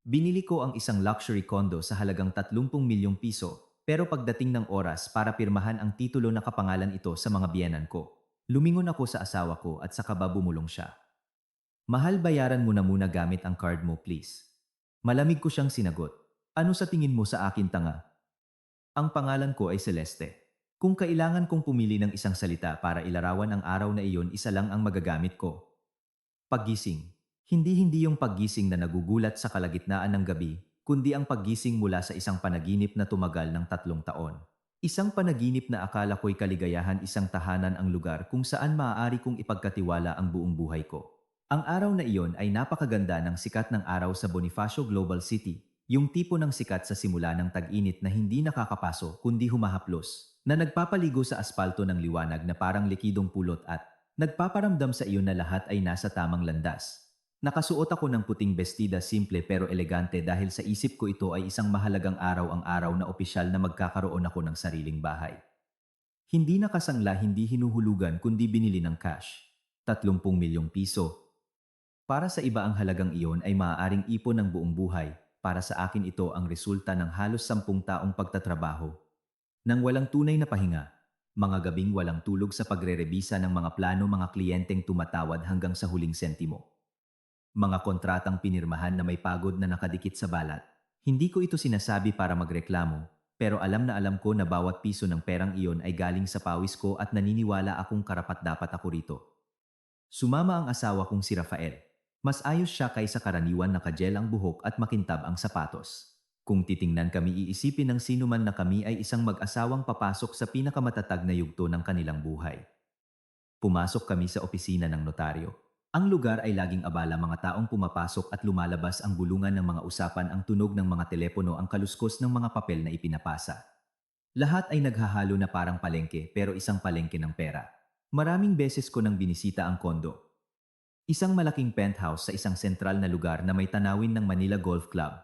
Binili ko ang isang luxury condo sa halagang 30 milyong piso, pero pagdating ng oras para pirmahan ang titulo nakapangalan ito sa mga biyenan ko. Lumingon ako sa asawa ko at saka ba bumulong siya. Mahal, bayaran mo na muna gamit ang card mo please. Malamig ko siyang sinagot. Ano sa tingin mo sa akin, tanga? Ang pangalan ko ay Celeste. Kung kailangan kong pumili ng isang salita para ilarawan ang araw na iyon, isa lang ang magagamit ko. Paggising. Hindi yung paggising na nagugulat sa kalagitnaan ng gabi, kundi ang paggising mula sa isang panaginip na tumagal ng 3 taon. Isang panaginip na akala ko'y kaligayahan, isang tahanan ang lugar kung saan maaari kong ipagkatiwala ang buong buhay ko. Ang araw na iyon ay napakaganda ng sikat ng araw sa Bonifacio Global City, yung tipo ng sikat sa simula ng tag-init na hindi nakakapaso kundi humahaplos, na nagpapaligo sa asfalto ng liwanag na parang likidong pulot at nagpaparamdam sa iyo na lahat ay nasa tamang landas. Nakasuot ako ng puting bestida, simple pero elegante, dahil sa isip ko ito ay isang mahalagang araw, ang araw na opisyal na magkakaroon ako ng sariling bahay. Hindi nakasangla, hindi hinuhulugan kundi binili ng cash. 30 milyong piso. Para sa iba ang halagang iyon ay maaaring ipon ng buong buhay. Para sa akin ito ang resulta ng halos 10 taong pagtatrabaho. Nang walang tunay na pahinga, mga gabing walang tulog sa pagrerebisa ng mga plano, mga kliyenteng tumatawad hanggang sa huling sentimo. Mga kontratang pinirmahan na may pagod na nakadikit sa balat. Hindi ko ito sinasabi para magreklamo, pero alam na alam ko na bawat piso ng perang iyon ay galing sa pawis ko at naniniwala akong karapat-dapat ako rito. Sumama ang asawa kong si Rafael. Mas ayos siya kaysa karaniwan, nakagel ang buhok at makintab ang sapatos. Kung titingnan kami, iisipin ng sino man na kami ay isang mag-asawang papasok sa pinakamatatag na yugto ng kanilang buhay. Pumasok kami sa opisina ng notaryo. Ang lugar ay laging abala, mga taong pumapasok at lumalabas, ang bulungan ng mga usapan, ang tunog ng mga telepono, ang kaluskos ng mga papel na ipinapasa. Lahat ay naghahalo na parang palengke, pero isang palengke ng pera. Maraming beses ko nang binisita ang kondo. Isang malaking penthouse sa isang sentral na lugar na may tanawin ng Manila Golf Club.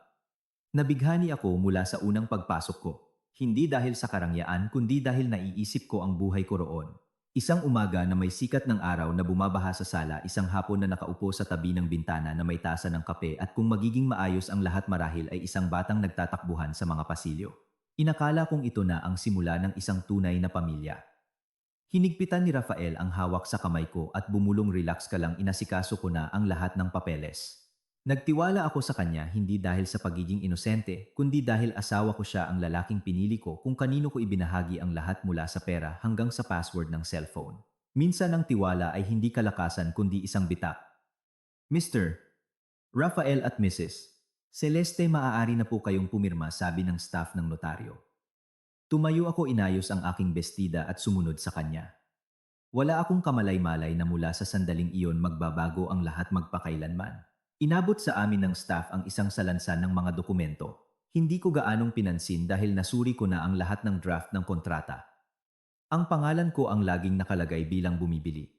Nabighani ako mula sa unang pagpasok ko. Hindi dahil sa karangyaan kundi dahil naiisip ko ang buhay ko roon. Isang umaga na may sikat ng araw na bumabaha sa sala, isang hapon na nakaupo sa tabi ng bintana na may tasa ng kape, at kung magiging maayos ang lahat marahil ay isang batang nagtatakbuhan sa mga pasilyo. Inakala kong ito na ang simula ng isang tunay na pamilya. Hinigpitan ni Rafael ang hawak sa kamay ko at bumulong, relax ka lang, inasikaso ko na ang lahat ng papeles. Nagtiwala ako sa kanya, hindi dahil sa pagiging inosente, kundi dahil asawa ko siya, ang lalaking pinili ko kung kanino ko ibinahagi ang lahat, mula sa pera hanggang sa password ng cellphone. Minsan ang tiwala ay hindi kalakasan kundi isang bitak. Mr. Rafael at Mrs. Celeste, maaari na po kayong pumirma, sabi ng staff ng notaryo. Tumayo ako, inayos ang aking bestida at sumunod sa kanya. Wala akong kamalay-malay na mula sa sandaling iyon magbabago ang lahat magpakailanman. Inabot sa amin ng staff ang isang salansan ng mga dokumento. Hindi ko gaanong pinansin dahil nasuri ko na ang lahat ng draft ng kontrata. Ang pangalan ko ang laging nakalagay bilang bumibili.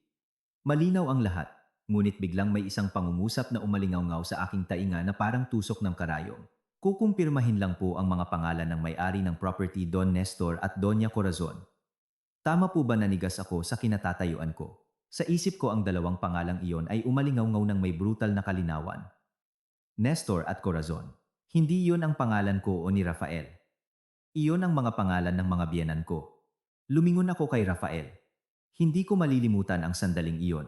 Malinaw ang lahat, ngunit biglang may isang pangungusap na umalingaw-ngaw sa aking tainga na parang tusok ng karayom. Kukumpirmahin lang po ang mga pangalan ng may-ari ng property, Don Nestor at Doña Corazon. Tama po ba? Nanigas ako sa kinatatayuan ko. Sa isip ko ang dalawang pangalang iyon ay umalingaw-ngaw ng may brutal na kalinawan. Nestor at Corazon. Hindi iyon ang pangalan ko o ni Rafael. Iyon ang mga pangalan ng mga biyenan ko. Lumingon ako kay Rafael. Hindi ko malilimutan ang sandaling iyon.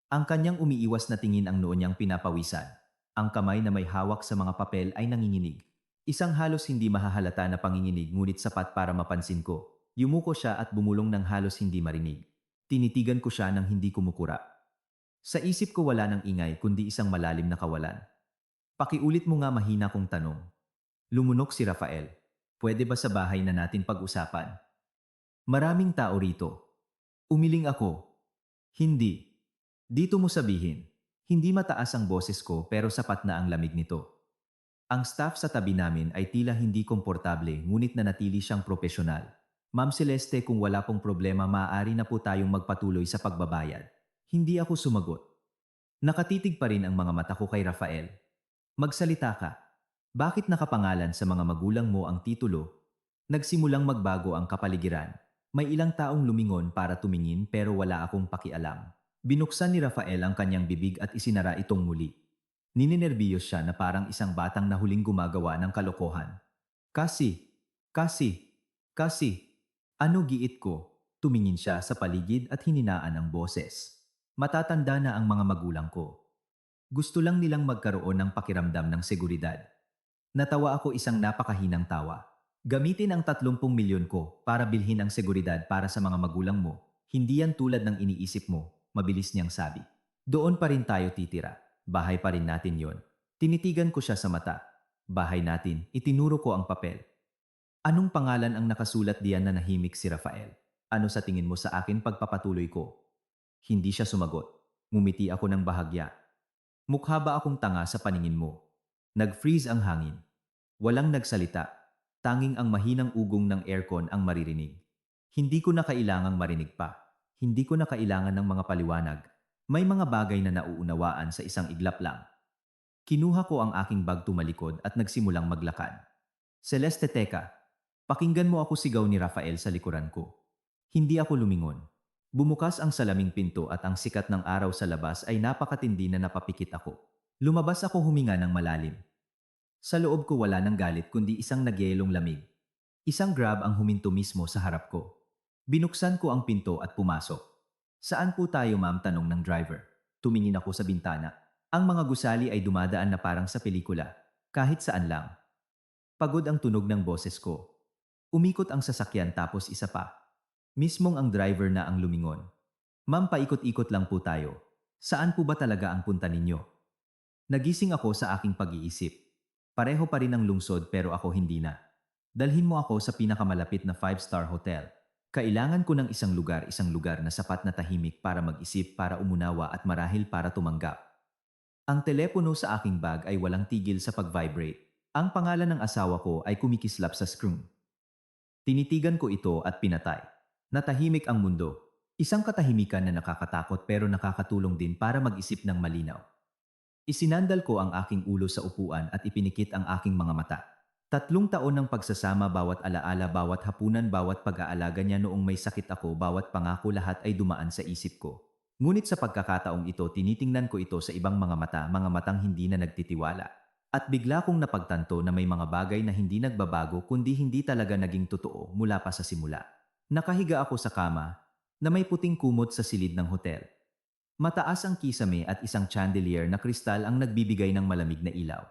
Ang kanyang umiiwas na tingin, ang noo niyang pinapawisan. Ang kamay na may hawak sa mga papel ay nanginginig. Isang halos hindi mahahalata na panginginig, ngunit sapat para mapansin ko. Yumuko siya at bumulong ng halos hindi marinig. Tinitigan ko siya nang hindi kumukura. Sa isip ko wala nang ingay kundi isang malalim na kawalan. Pakiulit mo nga, mahina kong tanong. Lumunok si Rafael. Pwede ba sa bahay na natin pag-usapan? Maraming tao rito. Umiling ako. Hindi. Dito mo sabihin. Hindi mataas ang boses ko pero sapat na ang lamig nito. Ang staff sa tabi namin ay tila hindi komportable, ngunit nanatili siyang propesyonal. Ma'am Celeste, kung wala pong problema, maaari na po tayong magpatuloy sa pagbabayad. Hindi ako sumagot. Nakatitig pa rin ang mga mata ko kay Rafael. Magsalita ka. Bakit nakapangalan sa mga magulang mo ang titulo? Nagsimulang magbago ang kapaligiran. May ilang taong lumingon para tumingin pero wala akong pakialam. Binuksan ni Rafael ang kanyang bibig at isinara itong muli. Nininerbiyos siya na parang isang batang na huling gumagawa ng kalokohan. Kasi, kasi, kasi, ano giit ko? Tumingin siya sa paligid at hininaan ang boses. Matatanda na ang mga magulang ko. Gusto lang nilang magkaroon ng pakiramdam ng seguridad. Natawa ako isang napakahinang tawa. Gamitin ang 30 milyon ko para bilhin ang seguridad para sa mga magulang mo. Hindi yan tulad ng iniisip mo, mabilis niyang sabi. Doon pa rin tayo titira. Bahay pa rin natin yon. Tinitigan ko siya sa mata. Bahay natin, itinuro ko ang papel. Anong pangalan ang nakasulat diyan na nahimik si Rafael? Ano sa tingin mo sa akin pagpapatuloy ko? Hindi siya sumagot. Ngumiti ako ng bahagya. Mukha ba akong tanga sa paningin mo? Nag-freeze ang hangin. Walang nagsalita. Tanging ang mahinang ugong ng aircon ang maririnig. Hindi ko na kailangang marinig pa. Hindi ko na kailangan ng mga paliwanag. May mga bagay na nauunawaan sa isang iglap lang. Kinuha ko ang aking bag tumalikod at nagsimulang maglakad. Celeste, teka. Pakinggan mo ako, sigaw ni Rafael sa likuran ko. Hindi ako lumingon. Bumukas ang salaming pinto at ang sikat ng araw sa labas ay napakatindi na napapikit ako. Lumabas ako, huminga ng malalim. Sa loob ko wala ng galit kundi isang nagyelong lamig. Isang grab ang huminto mismo sa harap ko. Binuksan ko ang pinto at pumasok. Saan po tayo, ma'am? Tanong ng driver. Tumingin ako sa bintana. Ang mga gusali ay dumadaan na parang sa pelikula. Kahit saan lang. Pagod ang tunog ng boses ko. Umikot ang sasakyan tapos isa pa. Mismong ang driver na ang lumingon. Ma'am, paikot-ikot lang po tayo. Saan po ba talaga ang punta ninyo? Nagising ako sa aking pag-iisip. Pareho pa rin ang lungsod pero ako hindi na. Dalhin mo ako sa pinakamalapit na 5-star hotel. Kailangan ko ng isang lugar na sapat na tahimik para mag-isip, para umunawa at marahil para tumanggap. Ang telepono sa aking bag ay walang tigil sa pag-vibrate. Ang pangalan ng asawa ko ay kumikislap sa screen. Tinitigan ko ito at pinatay. Natahimik ang mundo. Isang katahimikan na nakakatakot pero nakakatulong din para mag-isip ng malinaw. Isinandal ko ang aking ulo sa upuan at ipinikit ang aking mga mata. 3 taon ng pagsasama, bawat alaala, bawat hapunan, bawat pag-aalaga niya noong may sakit ako, bawat pangako, lahat ay dumaan sa isip ko. Ngunit sa pagkakataong ito, tinitingnan ko ito sa ibang mga matang hindi na nagtitiwala. At bigla kong napagtanto na may mga bagay na hindi nagbabago kundi hindi talaga naging totoo mula pa sa simula. Nakahiga ako sa kama na may puting kumot sa silid ng hotel. Mataas ang kisame at isang chandelier na kristal ang nagbibigay ng malamig na ilaw.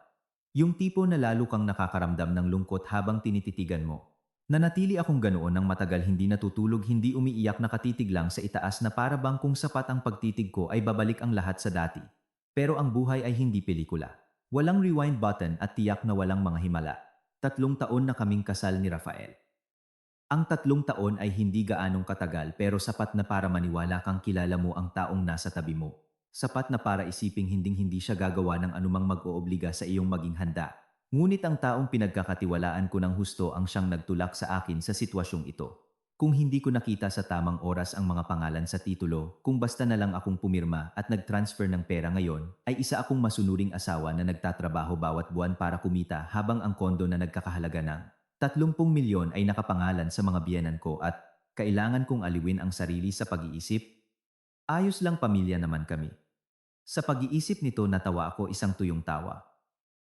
Yung tipo na lalo kang nakakaramdam ng lungkot habang tinititigan mo. Nanatili akong ganoon ng matagal, hindi natutulog, hindi umiiyak, nakatitig lang sa itaas na para bang kung sapat ang pagtitig ko ay babalik ang lahat sa dati. Pero ang buhay ay hindi pelikula. Walang rewind button at tiyak na walang mga himala. 3 taon na kaming kasal ni Rafael. Ang 3 taon ay hindi gaanong katagal pero sapat na para maniwala kang kilala mo ang taong nasa tabi mo. Sapat na para isiping hinding-hindi siya gagawa ng anumang mag-oobliga sa iyong maging handa. Ngunit ang taong pinagkakatiwalaan ko ng husto ang siyang nagtulak sa akin sa sitwasyong ito. Kung hindi ko nakita sa tamang oras ang mga pangalan sa titulo, kung basta na lang akong pumirma at nag-transfer ng pera ngayon, ay isa akong masunuring asawa na nagtatrabaho bawat buwan para kumita habang ang kondo na nagkakahalaga ng 30 milyon ay nakapangalan sa mga biyenan ko at kailangan kong aliwin ang sarili sa pag-iisip. Ayos lang, pamilya naman kami. Sa pag-iisip nito natawa ako, isang tuyong tawa.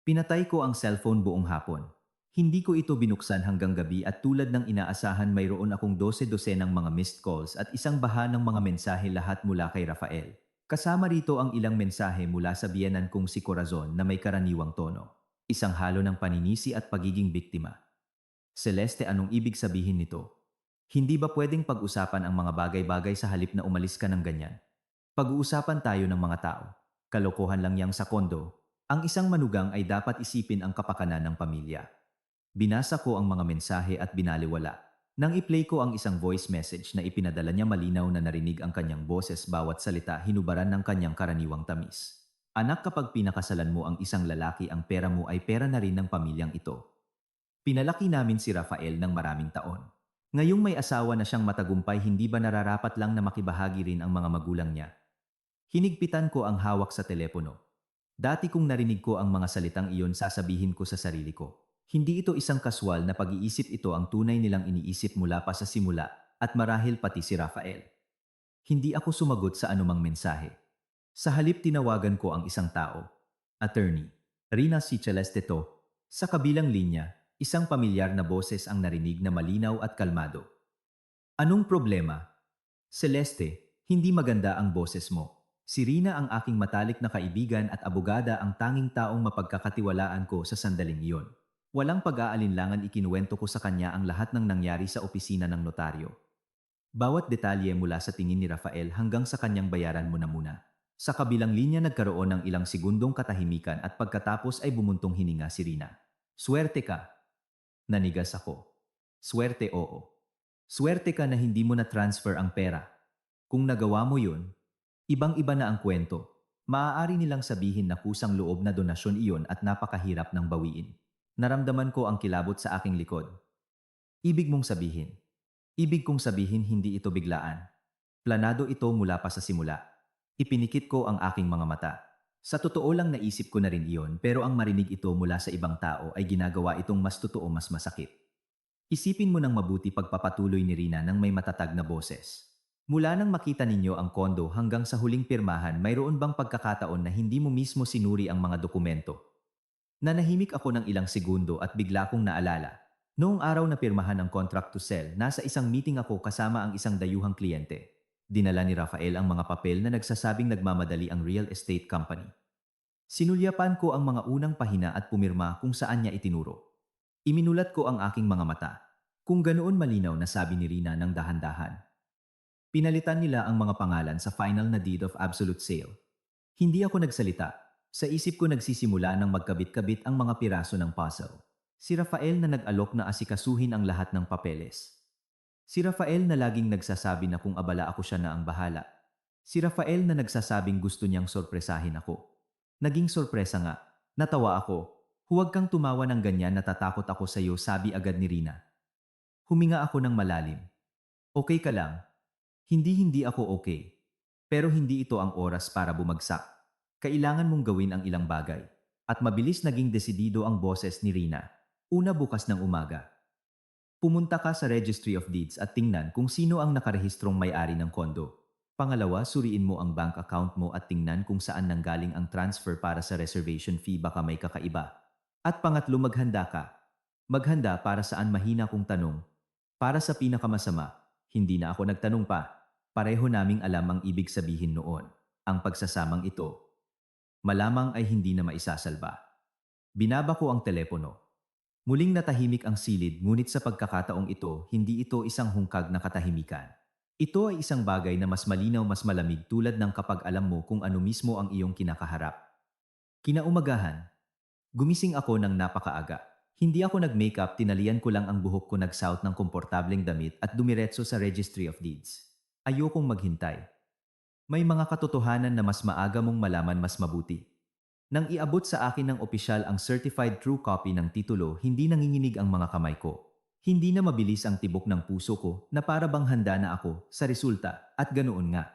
Pinatay ko ang cellphone buong hapon. Hindi ko ito binuksan hanggang gabi at tulad ng inaasahan mayroon akong 12 ng mga missed calls at isang baha ng mga mensahe, lahat mula kay Rafael. Kasama rito ang ilang mensahe mula sa biyenan kong si Corazon na may karaniwang tono. Isang halo ng paninisi at pagiging biktima. Celeste, anong ibig sabihin nito? Hindi ba pwedeng pag-usapan ang mga bagay-bagay sa halip na umalis ka ng ganyan? Pag-uusapan tayo ng mga tao. Kalokohan lang yang sa kondo. Ang isang manugang ay dapat isipin ang kapakanan ng pamilya. Binasa ko ang mga mensahe at binaliwala. Nang i-play ko ang isang voice message na ipinadala niya, malinaw na narinig ang kanyang boses, bawat salita hinubaran ng kanyang karaniwang tamis. Anak, kapag pinakasalan mo ang isang lalaki, ang pera mo ay pera na rin ng pamilyang ito. Pinalaki namin si Rafael ng maraming taon. Ngayong may asawa na siyang matagumpay, hindi ba nararapat lang na makibahagi rin ang mga magulang niya? Hinigpitan ko ang hawak sa telepono. Dati kong narinig ko ang mga salitang iyon, sasabihin ko sa sarili ko. Hindi ito isang kaswal na pag-iisip, ito ang tunay nilang iniisip mula pa sa simula, at marahil pati si Rafael. Hindi ako sumagot sa anumang mensahe. Sa halip tinawagan ko ang isang tao. Attorney. Rina si Celeste to. Sa kabilang linya, isang pamilyar na boses ang narinig na malinaw at kalmado. Anong problema? Celeste, hindi maganda ang boses mo. Si Rina ang aking matalik na kaibigan at abogada, ang tanging taong mapagkakatiwalaan ko sa sandaling iyon. Walang pag-aalinlangan ikinuwento ko sa kanya ang lahat ng nangyari sa opisina ng notaryo. Bawat detalye mula sa tingin ni Rafael hanggang sa kanyang bayaran mo na muna. Sa kabilang linya nagkaroon ng ilang segundong katahimikan at pagkatapos ay bumuntong hininga si Rina. Swerte ka. Nanigas ako. Swerte, oo. Swerte ka na hindi mo na-transfer ang pera. Kung nagawa mo yun, ibang-iba na ang kwento. Maaari nilang sabihin na kusang loob na donasyon iyon at napakahirap ng bawiin. Naramdaman ko ang kilabot sa aking likod. Ibig mong sabihin. Ibig kong sabihin hindi ito biglaan. Planado ito mula pa sa simula. Ipinikit ko ang aking mga mata. Sa totoo lang naisip ko na rin iyon, pero ang marinig ito mula sa ibang tao ay ginagawa itong mas totoo, mas masakit. Isipin mo ng mabuti, pagpapatuloy ni Rina ng may matatag na boses. Mula nang makita ninyo ang kondo hanggang sa huling pirmahan, mayroon bang pagkakataon na hindi mo mismo sinuri ang mga dokumento? Nanahimik ako ng ilang segundo at bigla kong naalala. Noong araw na pirmahan ang contract to sell, nasa isang meeting ako kasama ang isang dayuhang kliyente. Dinala ni Rafael ang mga papel na nagsasabing nagmamadali ang real estate company. Sinulyapan ko ang mga unang pahina at pumirma kung saan niya itinuro. Iminulat ko ang aking mga mata. Kung ganoon malinaw na, sabi ni Rina ng dahan-dahan. Pinalitan nila ang mga pangalan sa final na deed of absolute sale. Hindi ako nagsalita. Sa isip ko nagsisimula ng magkabit-kabit ang mga piraso ng puzzle. Si Rafael na nag-alok na asikasuhin ang lahat ng papeles. Si Rafael na laging nagsasabi na kung abala ako siya na ang bahala. Si Rafael na nagsasabing gusto niyang sorpresahin ako. Naging sorpresa nga. Natawa ako. Huwag kang tumawa ng ganyan, natatakot ako sa iyo, sabi agad ni Rina. Huminga ako ng malalim. Okay ka lang? Hindi ako okay. Pero hindi ito ang oras para bumagsak. Kailangan mong gawin ang ilang bagay. At mabilis naging desidido ang boses ni Rina. Una, bukas ng umaga. Pumunta ka sa Registry of Deeds at tingnan kung sino ang nakarehistrong may-ari ng kondo. Pangalawa, suriin mo ang bank account mo at tingnan kung saan nanggaling ang transfer para sa reservation fee, baka may kakaiba. At pangatlo, maghanda ka. Maghanda para saan, mahina kong tanong. Para sa pinakamasama, hindi na ako nagtanong pa. Pareho naming alam ang ibig sabihin noon. Ang pagsasamang ito, malamang ay hindi na maisasalba. Binaba ko ang telepono. Muling natahimik ang silid, ngunit sa pagkakataong ito, hindi ito isang hungkag na katahimikan. Ito ay isang bagay na mas malinaw, mas malamig, tulad ng kapag alam mo kung ano mismo ang iyong kinakaharap. Kinaumagahan, gumising ako ng napakaaga. Hindi ako nag-makeup, tinalian ko lang ang buhok ko, nagsuot ng komportableng damit at dumiretso sa Registry of Deeds. Ayokong maghintay. May mga katotohanan na mas maaga mong malaman, mas mabuti. Nang iabot sa akin ng opisyal ang certified true copy ng titulo, hindi nanginginig ang mga kamay ko. Hindi na mabilis ang tibok ng puso ko, na para bang handa na ako sa resulta, at ganoon nga.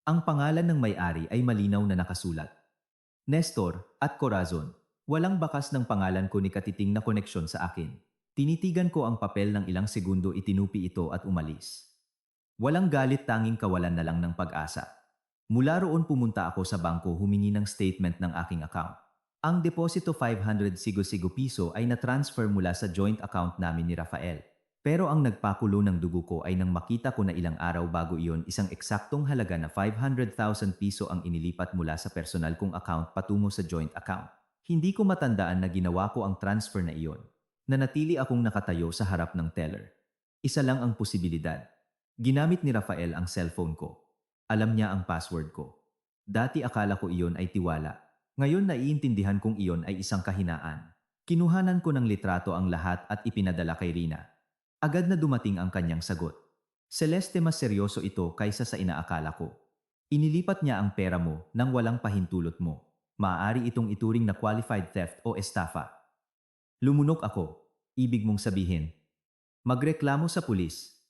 Ang pangalan ng may-ari ay malinaw na nakasulat. Nestor at Corazon. Walang bakas ng pangalan ko ni katiting na koneksyon sa akin. Tinitigan ko ang papel ng ilang segundo, itinupi ito at umalis. Walang galit, tanging kawalan na lang ng pag-asa. Mula roon pumunta ako sa bangko, humingi ng statement ng aking account. Ang deposito 500 sigo-sigo piso ay na-transfer mula sa joint account namin ni Rafael. Pero ang nagpakulo ng dugo ko ay nang makita ko na ilang araw bago iyon, isang eksaktong halaga na 500,000 piso ang inilipat mula sa personal kong account patungo sa joint account. Hindi ko matandaan na ginawa ko ang transfer na iyon. Nanatili akong nakatayo sa harap ng teller. Isa lang ang posibilidad. Ginamit ni Rafael ang cellphone ko. Alam niya ang password ko. Dati akala ko iyon ay tiwala. Ngayon naiintindihan kong iyon ay isang kahinaan. Kinuhanan ko ng litrato ang lahat at ipinadala kay Rina. Agad na dumating ang kanyang sagot. Celeste, mas seryoso ito kaysa sa inaakala ko. Inilipat niya ang pera mo nang walang pahintulot mo. Maaari itong ituring na qualified theft o estafa. Lumunok ako. Ibig mong sabihin, magreklamo sa pulis?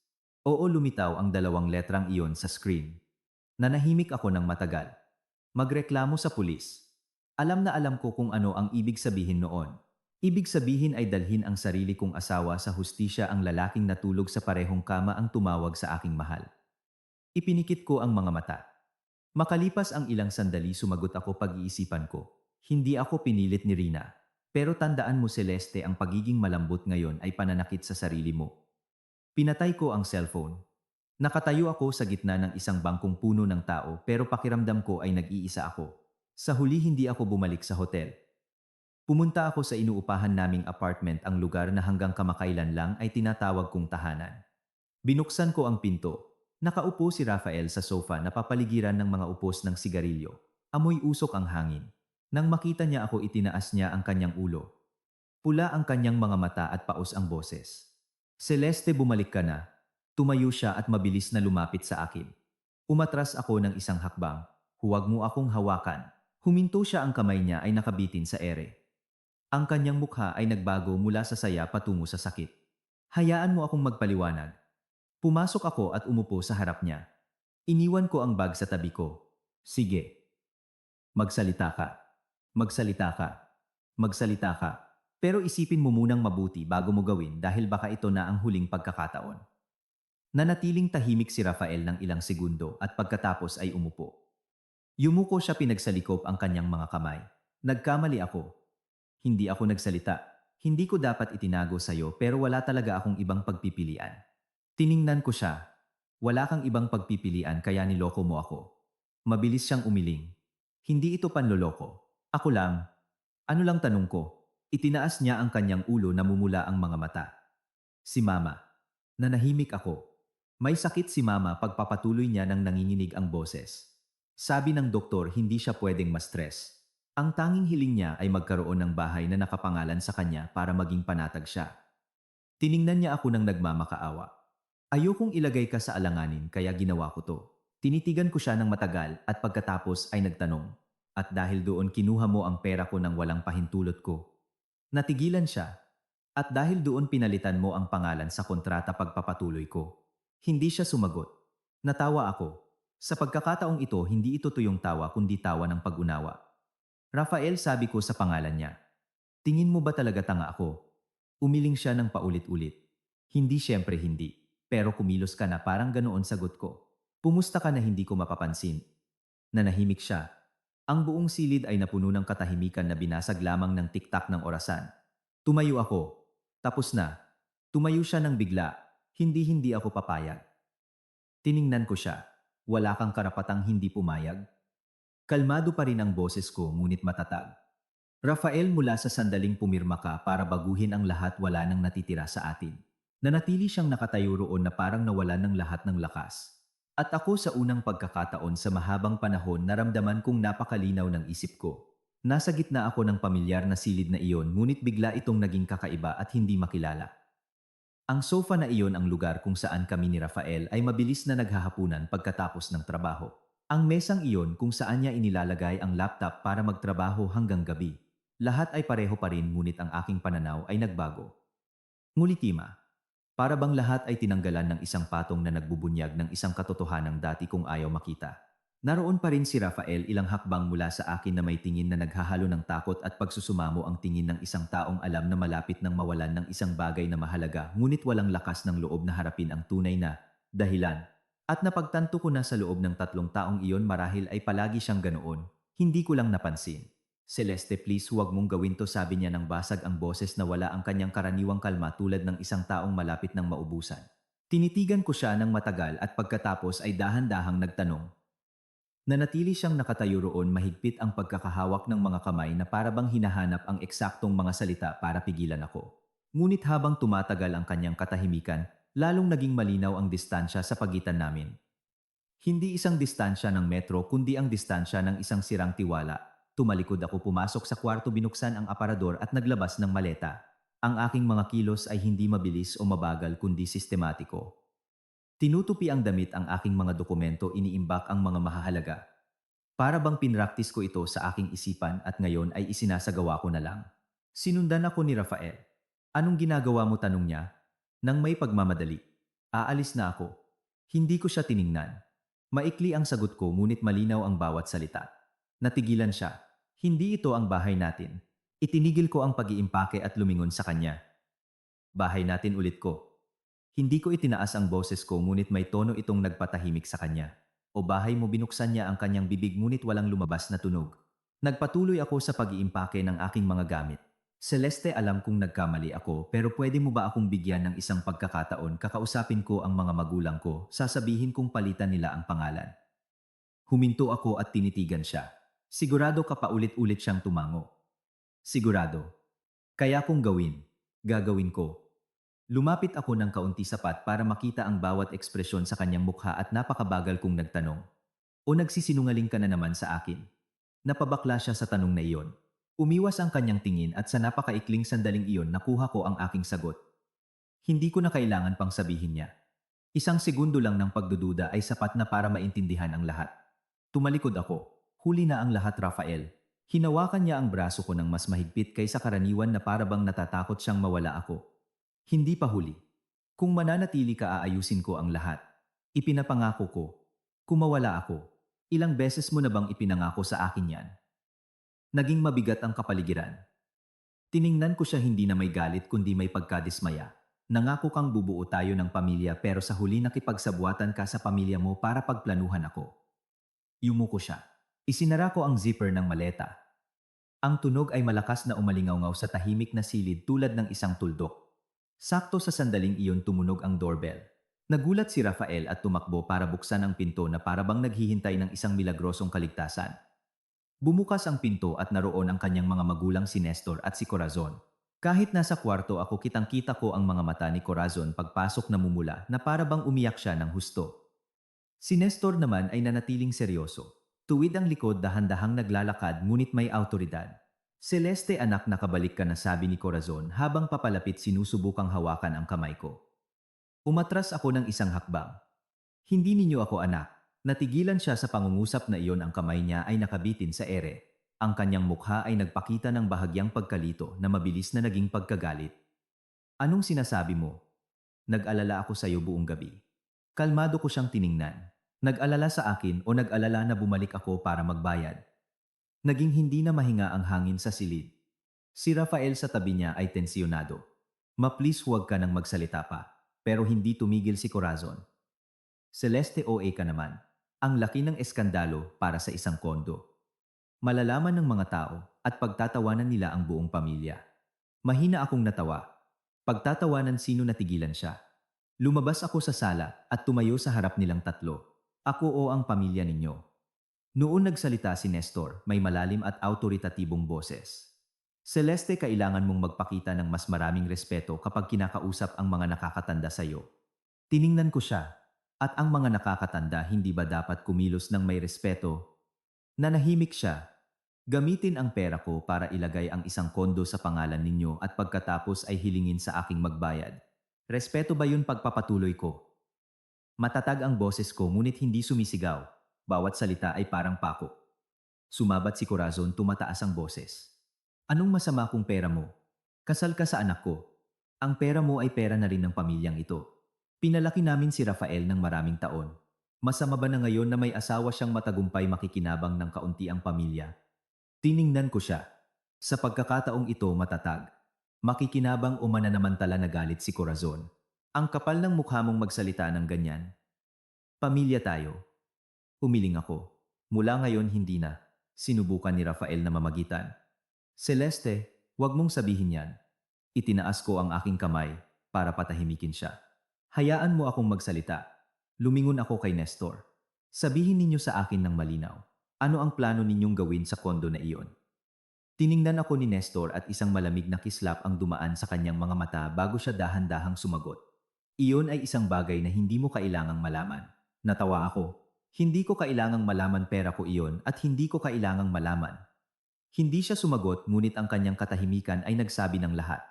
Oo, lumitaw ang dalawang letrang iyon sa screen. Nanahimik ako ng matagal. Magreklamo sa pulis. Alam na alam ko kung ano ang ibig sabihin noon. Ibig sabihin ay dalhin ang sarili kong asawa sa hustisya. Ang lalaking natulog sa parehong kama ang tumawag sa aking mahal. Ipinikit ko ang mga mata. Makalipas ang ilang sandali, sumagot ako, pag-iisipan ko. Hindi ako pinilit ni Rina. Pero tandaan mo Celeste, ang pagiging malambot ngayon ay pananakit sa sarili mo. Pinatay ko ang cellphone. Nakatayo ako sa gitna ng isang bangkong puno ng tao pero pakiramdam ko ay nag-iisa ako. Sa huli hindi ako bumalik sa hotel. Pumunta ako sa inuupahan naming apartment, ang lugar na hanggang kamakailan lang ay tinatawag kong tahanan. Binuksan ko ang pinto. Nakaupo si Rafael sa sofa na papaligiran ng mga upos ng sigarilyo. Amoy usok ang hangin. Nang makita niya ako, itinaas niya ang kanyang ulo. Pula ang kanyang mga mata at paos ang boses. Celeste, bumalik ka na. Tumayo siya at mabilis na lumapit sa akin. Umatras ako ng isang hakbang. Huwag mo akong hawakan. Huminto siya, ang kamay niya ay nakabitin sa ere. Ang kanyang mukha ay nagbago mula sa saya patungo sa sakit. Hayaan mo akong magpaliwanag. Pumasok ako at umupo sa harap niya. Iniwan ko ang bag sa tabi ko. Sige. Magsalita ka. Magsalita ka. Magsalita ka. Pero isipin mo munang mabuti bago mo gawin, dahil baka ito na ang huling pagkakataon. Nanatiling tahimik si Rafael ng ilang segundo at pagkatapos ay umupo. Yumuko siya, pinagsalikop ang kanyang mga kamay. Nagkamali ako. Hindi ako nagsalita. Hindi ko dapat itinago sa'yo, pero wala talaga akong ibang pagpipilian. Tiningnan ko siya. Wala kang ibang pagpipilian kaya niloko mo ako. Mabilis siyang umiling. Hindi ito panloloko. Ako lang. Ano lang, tanong ko. Itinaas niya ang kanyang ulo, namumula ang mga mata. Si Mama. Nanahimik ako. May sakit si Mama, pagpapatuloy niya nang nanginginig ang boses. Sabi ng doktor, hindi siya pwedeng ma-stress. Ang tanging hiling niya ay magkaroon ng bahay na nakapangalan sa kanya para maging panatag siya. Tiningnan niya ako ng nagmamakaawa. Ayokong ilagay ka sa alanganin kaya ginawa ko to. Tinitigan ko siya ng matagal at pagkatapos ay nagtanong. At dahil doon kinuha mo ang pera ko nang walang pahintulot ko? Natigilan siya. At dahil doon pinalitan mo ang pangalan sa kontrata pagpapatuloy ko? Hindi siya sumagot. Natawa ako. Sa pagkakataong ito, hindi ito tuyong tawa kundi tawa ng pag-unawa. Rafael, sabi ko sa pangalan niya. Tingin mo ba talaga tanga ako? Umiling siya ng paulit-ulit. Hindi, siyempre hindi. Pero kumilos ka na, parang ganoon sagot ko. Pumusta ka na, hindi ko mapapansin. Nanahimik siya. Ang buong silid ay napuno ng katahimikan na binasag lamang ng tiktak ng orasan. Tumayo ako. Tapos na. Tumayo siya ng bigla. Hindi ako papayag. Tiningnan ko siya. Wala kang karapatang hindi pumayag. Kalmado pa rin ang boses ko, ngunit matatag. Rafael, mula sa sandaling pumirma ka para baguhin ang lahat, wala nang natitira sa atin. Nanatili siyang nakatayo roon na parang nawalan ng lahat ng lakas. At ako, sa unang pagkakataon sa mahabang panahon, naramdaman kong napakalinaw ng isip ko. Nasa gitna ako ng pamilyar na silid na iyon, ngunit bigla itong naging kakaiba at hindi makilala. Ang sofa na iyon ang lugar kung saan kami ni Rafael ay mabilis na naghahapunan pagkatapos ng trabaho. Ang mesang iyon kung saan niya inilalagay ang laptop para magtrabaho hanggang gabi. Lahat ay pareho pa rin, ngunit ang aking pananaw ay nagbago. Ngulitima. Para bang lahat ay tinanggalan ng isang patong na nagbubunyag ng isang katotohanang dati kong ayaw makita. Naroon pa rin si Rafael, ilang hakbang mula sa akin, na may tingin na naghahalo ng takot at pagsusumamo, ang tingin ng isang taong alam na malapit nang mawalan ng isang bagay na mahalaga, ngunit walang lakas ng loob na harapin ang tunay na dahilan. At napagtanto ko na sa loob ng 3 taong iyon, marahil ay palagi siyang ganoon. Hindi ko lang napansin. Celeste, please huwag mong gawin to, sabi niya nang basag ang boses na wala ang kanyang karaniwang kalma, tulad ng isang taong malapit ng maubusan. Tinitigan ko siya ng matagal at pagkatapos ay dahan-dahang nagtanong. Nanatili siyang nakatayo roon, mahigpit ang pagkakahawak ng mga kamay na parabang hinahanap ang eksaktong mga salita para pigilan ako. Ngunit habang tumatagal ang kanyang katahimikan, lalong naging malinaw ang distansya sa pagitan namin. Hindi isang distansya ng metro kundi ang distansya ng isang sirang tiwala. Tumalikod ako, pumasok sa kwarto, binuksan ang aparador at naglabas ng maleta. Ang aking mga kilos ay hindi mabilis o mabagal kundi sistematiko. Tinutupi ang damit ang aking mga dokumento, iniimbak ang mga mahahalaga. Para bang pinraktis ko ito sa aking isipan at ngayon ay isinasagawa ko na lang. Sinundan ako ni Rafael. Anong ginagawa mo, tanong niya? Nang may pagmamadali. Aalis na ako. Hindi ko siya tiningnan. Maikli ang sagot ko, ngunit malinaw ang bawat salita. Natigilan siya. Hindi ito ang bahay natin. Itinigil ko ang pag-iimpake at lumingon sa kanya. Bahay natin, ulit ko. Hindi ko itinaas ang boses ko, ngunit may tono itong nagpatahimik sa kanya. O bahay mo, binuksan niya ang kanyang bibig ngunit walang lumabas na tunog. Nagpatuloy ako sa pag-iimpake ng aking mga gamit. Celeste, alam kong nagkamali ako pero pwede mo ba akong bigyan ng isang pagkakataon, kakausapin ko ang mga magulang ko, sasabihin kong palitan nila ang pangalan. Huminto ako at tinitigan siya. Sigurado ka, pa ulit-ulit siyang tumango. Sigurado. Kaya kung gagawin ko. Lumapit ako ng kaunti, sapat para makita ang bawat ekspresyon sa kanyang mukha, at napakabagal kong nagtanong. O nagsisinungaling ka na naman sa akin? Napabakla siya sa tanong na iyon. Umiwas ang kanyang tingin at sa napakaikling sandaling iyon nakuha ko ang aking sagot. Hindi ko na kailangan pang sabihin niya. Isang segundo lang ng pagdududa ay sapat na para maintindihan ang lahat. Tumalikod ako. Huli na ang lahat, Rafael. Hinawakan niya ang braso ko ng mas mahigpit kaysa karaniwan, na parabang natatakot siyang mawala ako. Hindi pa huli. Kung mananatili ka, aayusin ko ang lahat. Ipinapangako ko. Kung mawala ako, ilang beses mo na bang ipinangako sa akin yan? Naging mabigat ang kapaligiran. Tiningnan ko siya, hindi na may galit kundi may pagkadismaya. Nangako kang bubuo tayo ng pamilya pero sa huli nakipagsabuatan ka sa pamilya mo para pagplanuhan ako. Yumuko siya. Isinara ko ang zipper ng maleta. Ang tunog ay malakas na umalingaw sa tahimik na silid tulad ng isang tuldok. Sakto sa sandaling iyon tumunog ang doorbell. Nagulat si Rafael at tumakbo para buksan ang pinto na parabang naghihintay ng isang milagrosong kaligtasan. Bumukas ang pinto at naroon ang kanyang mga magulang, si Nestor at si Corazon. Kahit nasa kwarto ako, kitang-kita ko ang mga mata ni Corazon pagpasok, namumula na parabang umiyak siya ng husto. Si Nestor naman ay nanatiling seryoso. Tuwid ang likod, dahan-dahang naglalakad ngunit may awtoridad. Celeste, anak, nakabalik ka na, sabi ni Corazon habang papalapit, sinusubukang hawakan ang kamay ko. Umatras ako ng isang hakbang. Hindi ninyo ako anak. Natigilan siya sa pangungusap na iyon, ang kamay niya ay nakabitin sa ere. Ang kanyang mukha ay nagpakita ng bahagyang pagkalito na mabilis na naging pagkagalit. Anong sinasabi mo? Nag-alala ako sa iyo buong gabi. Kalmado ko siyang tiningnan. Nag-alala sa akin o nag-alala na bumalik ako para magbayad? Naging hindi na mahinga ang hangin sa silid. Si Rafael sa tabi niya ay tensyonado. Ma, please, huwag ka nang magsalita pa. Pero hindi tumigil si Corazon. Celeste, OA ka naman. Ang laki ng eskandalo para sa isang kondo. Malalaman ng mga tao at pagtatawanan nila ang buong pamilya. Mahina akong natawa. Pagtatawanan, sino? Natigilan siya. Lumabas ako sa sala at tumayo sa harap nilang tatlo. Ako o ang pamilya ninyo? Noon nagsalita si Nestor, may malalim at autoritatibong boses. Celeste, kailangan mong magpakita ng mas maraming respeto kapag kinakausap ang mga nakakatanda sa iyo. Tiningnan ko siya. At ang mga nakakatanda, hindi ba dapat kumilos ng may respeto? Nanahimik siya. Gamitin ang pera ko para ilagay ang isang kondo sa pangalan ninyo at pagkatapos ay hilingin sa aking magbayad. Respeto ba yun? Pagpapatuloy ko. Matatag ang boses ko ngunit hindi sumisigaw. Bawat salita ay parang pako. Sumabat si Corazon, tumataas ang boses. Anong masama kung pera mo? Kasal ka sa anak ko. Ang pera mo ay pera na rin ng pamilyang ito. Pinalaki namin si Rafael ng maraming taon. Masama ba na ngayon na may asawa siyang matagumpay, makikinabang ng kaunti ang pamilya? Tiningnan ko siya. Sa pagkakataong ito, matatag. Makikinabang o mananamantala? Nagalit si Corazon. Ang kapal ng mukha mong magsalita ng ganyan. Pamilya tayo. Humiling ako. Mula ngayon hindi na. Sinubukan ni Rafael na mamagitan. Celeste, huwag mong sabihin yan. Itinaas ko ang aking kamay para patahimikin siya. Hayaan mo akong magsalita. Lumingon ako kay Nestor. Sabihin ninyo sa akin ng malinaw. Ano ang plano ninyong gawin sa kondo na iyon? Tiningnan ako ni Nestor at isang malamig na kislap ang dumaan sa kanyang mga mata bago siya dahan-dahang sumagot. Iyon ay isang bagay na hindi mo kailangang malaman. Natawa ako. Hindi ko kailangang malaman, pera ko iyon at hindi ko kailangang malaman. Hindi siya sumagot ngunit ang kanyang katahimikan ay nagsabi ng lahat.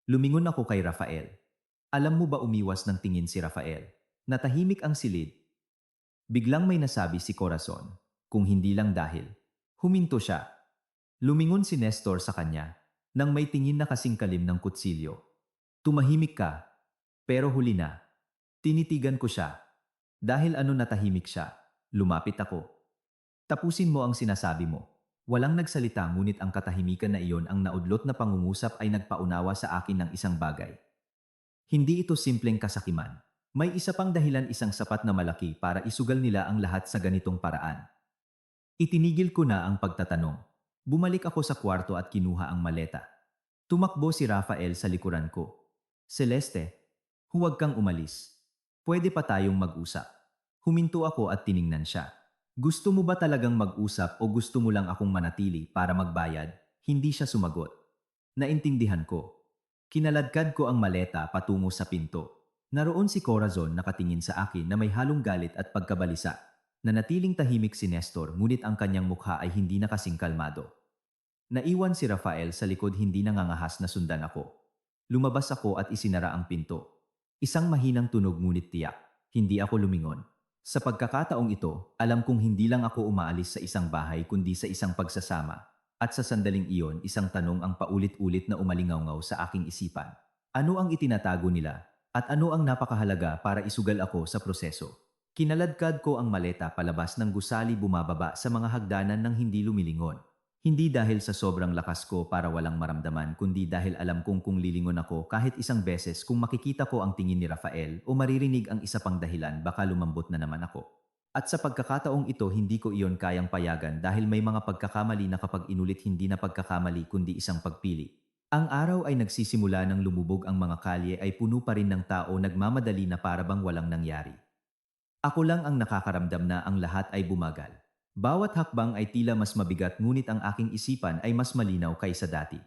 Lumingon ako kay Rafael. Alam mo ba, umiwas ng tingin si Rafael. Natahimik ang silid. Biglang may nasabi si Corazon. Kung hindi lang dahil. Huminto siya. Lumingon si Nestor sa kanya. Nang may tingin na kasing kalim ng kutsilyo. Tumahimik ka. Pero huli na. Tinitigan ko siya. Dahil ano natahimik siya. Lumapit ako. Tapusin mo ang sinasabi mo. Walang nagsalita ngunit ang katahimikan na iyon, ang naudlot na pangungusap ay nagpaunawa sa akin ng isang bagay. Hindi ito simpleng kasakiman. May isa pang dahilan, isang sapat na malaki para isugal nila ang lahat sa ganitong paraan. Itinigil ko na ang pagtatanong. Bumalik ako sa kwarto at kinuha ang maleta. Tumakbo si Rafael sa likuran ko. Celeste, huwag kang umalis. Pwede pa tayong mag-usap. Huminto ako at tiningnan siya. Gusto mo ba talagang mag-usap o gusto mo lang akong manatili para magbayad? Hindi siya sumagot. Naintindihan ko. Kinaladkad ko ang maleta patungo sa pinto. Naroon si Corazon nakatingin sa akin na may halong galit at pagkabalisa. Nanatiling tahimik si Nestor ngunit ang kanyang mukha ay hindi na kasing kalmado. Naiwan si Rafael sa likod hindi nangangahas na sundan ako. Lumabas ako at isinara ang pinto. Isang mahinang tunog ngunit tiyak. Hindi ako lumingon. Sa pagkakataong ito, alam kong hindi lang ako umaalis sa isang bahay kundi sa isang pagsasama. At sa sandaling iyon, isang tanong ang paulit-ulit na umalingaw sa aking isipan. Ano ang itinatago nila? At ano ang napakahalaga para isugal ako sa proseso? Kinaladkad ko ang maleta palabas ng gusali bumababa sa mga hagdanan ng hindi lumilingon. Hindi dahil sa sobrang lakas ko para walang maramdaman kundi dahil alam kong kung lilingon ako kahit isang beses kung makikita ko ang tingin ni Rafael o maririnig ang isa pang dahilan baka lumambot na naman ako. At sa pagkakataong ito hindi ko iyon kayang payagan dahil may mga pagkakamali na kapag inulit hindi na pagkakamali kundi isang pagpili. Ang araw ay nagsisimula nang lumubog ang mga kalye ay puno pa rin ng tao nagmamadali na parabang walang nangyari. Ako lang ang nakakaramdam na ang lahat ay bumagal. Bawat hakbang ay tila mas mabigat ngunit ang aking isipan ay mas malinaw kaysa dati.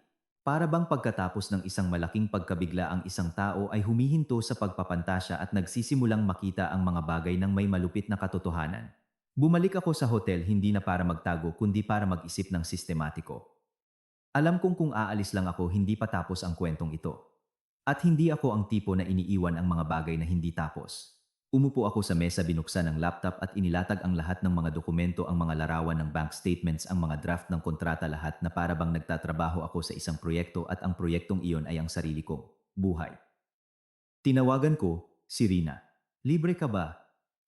Para bang pagkatapos ng isang malaking pagkabigla ang isang tao ay humihinto sa pagpapantasya at nagsisimulang makita ang mga bagay ng may malupit na katotohanan. Bumalik ako sa hotel hindi na para magtago kundi para mag-isip ng sistematiko. Alam kong kung aalis lang ako hindi pa tapos ang kwentong ito. At hindi ako ang tipo na iniiwan ang mga bagay na hindi tapos. Umupo ako sa mesa binuksan ang laptop at inilatag ang lahat ng mga dokumento ang mga larawan ng bank statements ang mga draft ng kontrata lahat na para bang nagtatrabaho ako sa isang proyekto at ang proyektong iyon ay ang sarili kong buhay. Tinawagan ko, si Rina. Libre ka ba?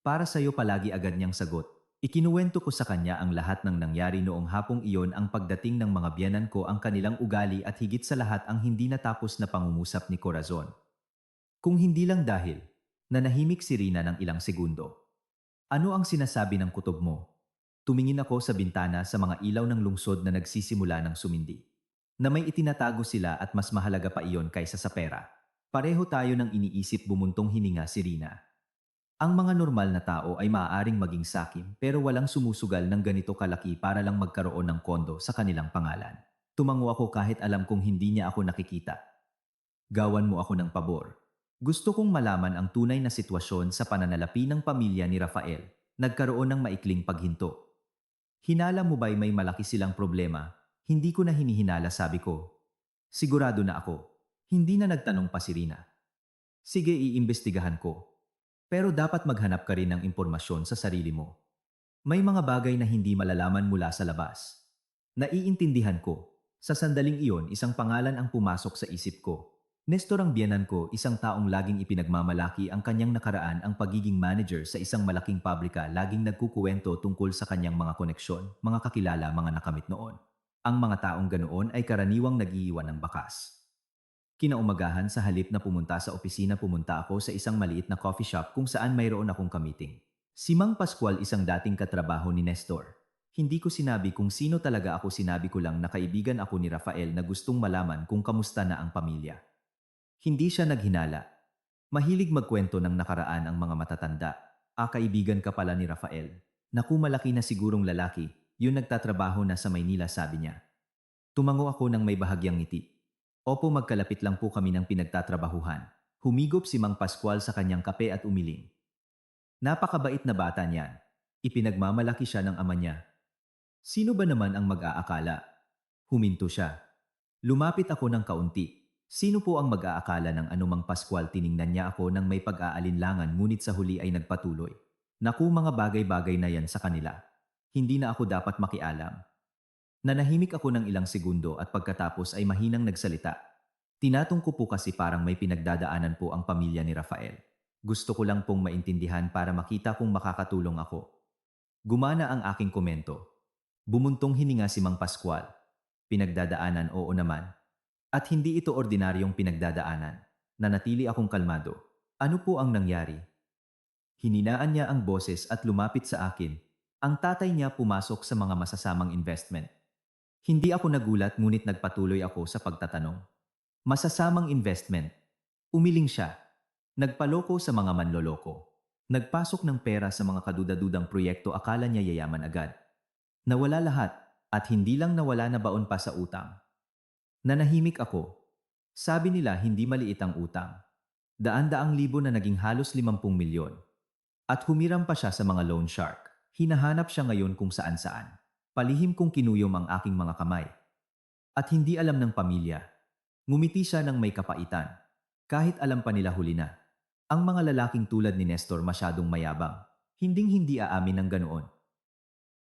Para sa'yo palagi agad niyang sagot. Ikinuwento ko sa kanya ang lahat ng nangyari noong hapong iyon ang pagdating ng mga biyanan ko ang kanilang ugali at higit sa lahat ang hindi natapos na pangungusap ni Corazon. Kung hindi lang dahil, nanahimik si Rina ng ilang segundo. Ano ang sinasabi ng kutob mo? Tumingin ako sa bintana sa mga ilaw ng lungsod na nagsisimula ng sumindi. Na may itinatago sila at mas mahalaga pa iyon kaysa sa pera. Pareho tayo ng iniisip bumuntong hininga si Rina. Ang mga normal na tao ay maaaring maging sakim pero walang sumusugal ng ganito kalaki para lang magkaroon ng kondo sa kanilang pangalan. Tumango ako kahit alam kong hindi niya ako nakikita. Gawan mo ako ng pabor. Gusto kong malaman ang tunay na sitwasyon sa pananalapi ng pamilya ni Rafael. Nagkaroon ng maikling paghinto. Hinala mo ba'y may malaki silang problema? Hindi ko na hinihinala sabi ko. Sigurado na ako. Hindi na nagtanong pa si Rina. Sige iimbestigahan ko. Pero dapat maghanap ka rin ng impormasyon sa sarili mo. May mga bagay na hindi malalaman mula sa labas. Naiintindihan ko. Sa sandaling iyon, isang pangalan ang pumasok sa isip ko. Nestor ang biyenan ko, isang taong laging ipinagmamalaki ang kanyang nakaraan ang pagiging manager sa isang malaking pabrika laging nagkukuwento tungkol sa kanyang mga koneksyon, mga kakilala, mga nakamit noon. Ang mga taong ganoon ay karaniwang nag-iiwan ng bakas. Kinaumagahan sa halip na pumunta sa opisina pumunta ako sa isang maliit na coffee shop kung saan mayroon akong kamiting. Si Mang Pascual isang dating katrabaho ni Nestor. Hindi ko sinabi kung sino talaga ako sinabi ko lang na kaibigan ako ni Rafael na gustong malaman kung kamusta na ang pamilya. Hindi siya naghinala. Mahilig magkwento ng nakaraan ang mga matatanda. Kaibigan ka pala ni Rafael. Naku malaki na sigurong lalaki, yun nagtatrabaho na sa Maynila sabi niya. Tumango ako ng may bahagyang ngiti. Opo magkalapit lang po kami ng pinagtatrabahuhan. Humigop si Mang Pascual sa kanyang kape at umiling. Napakabait na bata niyan. Ipinagmamalaki siya ng ama niya. Sino ba naman ang mag-aakala? Huminto siya. Lumapit ako ng kaunti. Sino po ang mag-aakala ng anumang Pascual tiningnan niya ako ng may pag-aalinlangan ngunit sa huli ay nagpatuloy. Naku mga bagay-bagay na yan sa kanila. Hindi na ako dapat makialam. Nanahimik ako ng ilang segundo at pagkatapos ay mahinang nagsalita. Tinatong ko po kasi parang may pinagdadaanan po ang pamilya ni Rafael. Gusto ko lang pong maintindihan para makita kung makakatulong ako. Gumana ang aking komento. Bumuntong hininga si Mang Pascual. Pinagdadaanan oo naman. At hindi ito ordinaryong pinagdadaanan. Nanatili akong kalmado. Ano po ang nangyari? Hininaan niya ang boses at lumapit sa akin. Ang tatay niya pumasok sa mga masasamang investment. Hindi ako nagulat ngunit nagpatuloy ako sa pagtatanong. Masasamang investment. Umiling siya. Nagpaloko sa mga manloloko. Nagpasok ng pera sa mga kadudadudang proyekto akala niya yayaman agad. Nawala lahat at hindi lang nawala na baon pa sa utang. Nanahimik ako. Sabi nila hindi maliit ang utang. Daan-daang libo na naging halos 50 milyon. At humiram pa siya sa mga loan shark. Hinahanap siya ngayon kung saan-saan. Palihim kong kinuyom ang aking mga kamay. At hindi alam ng pamilya. Ngumiti siya ng may kapaitan. Kahit alam pa nila huli na. Ang mga lalaking tulad ni Nestor masyadong mayabang. Hinding-hindi aamin ng ganoon.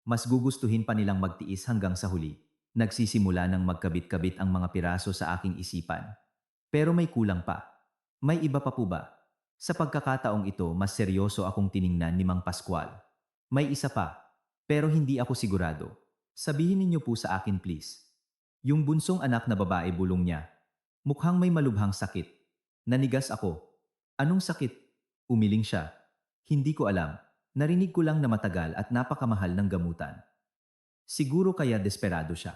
Mas gugustuhin pa nilang magtiis hanggang sa huli. Nagsisimula ng magkabit-kabit ang mga piraso sa aking isipan. Pero may kulang pa. May iba pa po ba? Sa pagkakataong ito, mas seryoso akong tiningnan ni Mang Pascual. May isa pa, pero hindi ako sigurado. Sabihin ninyo po sa akin please. Yung bunsong anak na babae bulong niya. Mukhang may malubhang sakit. Nanigas ako. Anong sakit? Umiling siya. Hindi ko alam. Narinig ko lang na matagal at napakamahal ng gamutan. Siguro kaya desperado siya.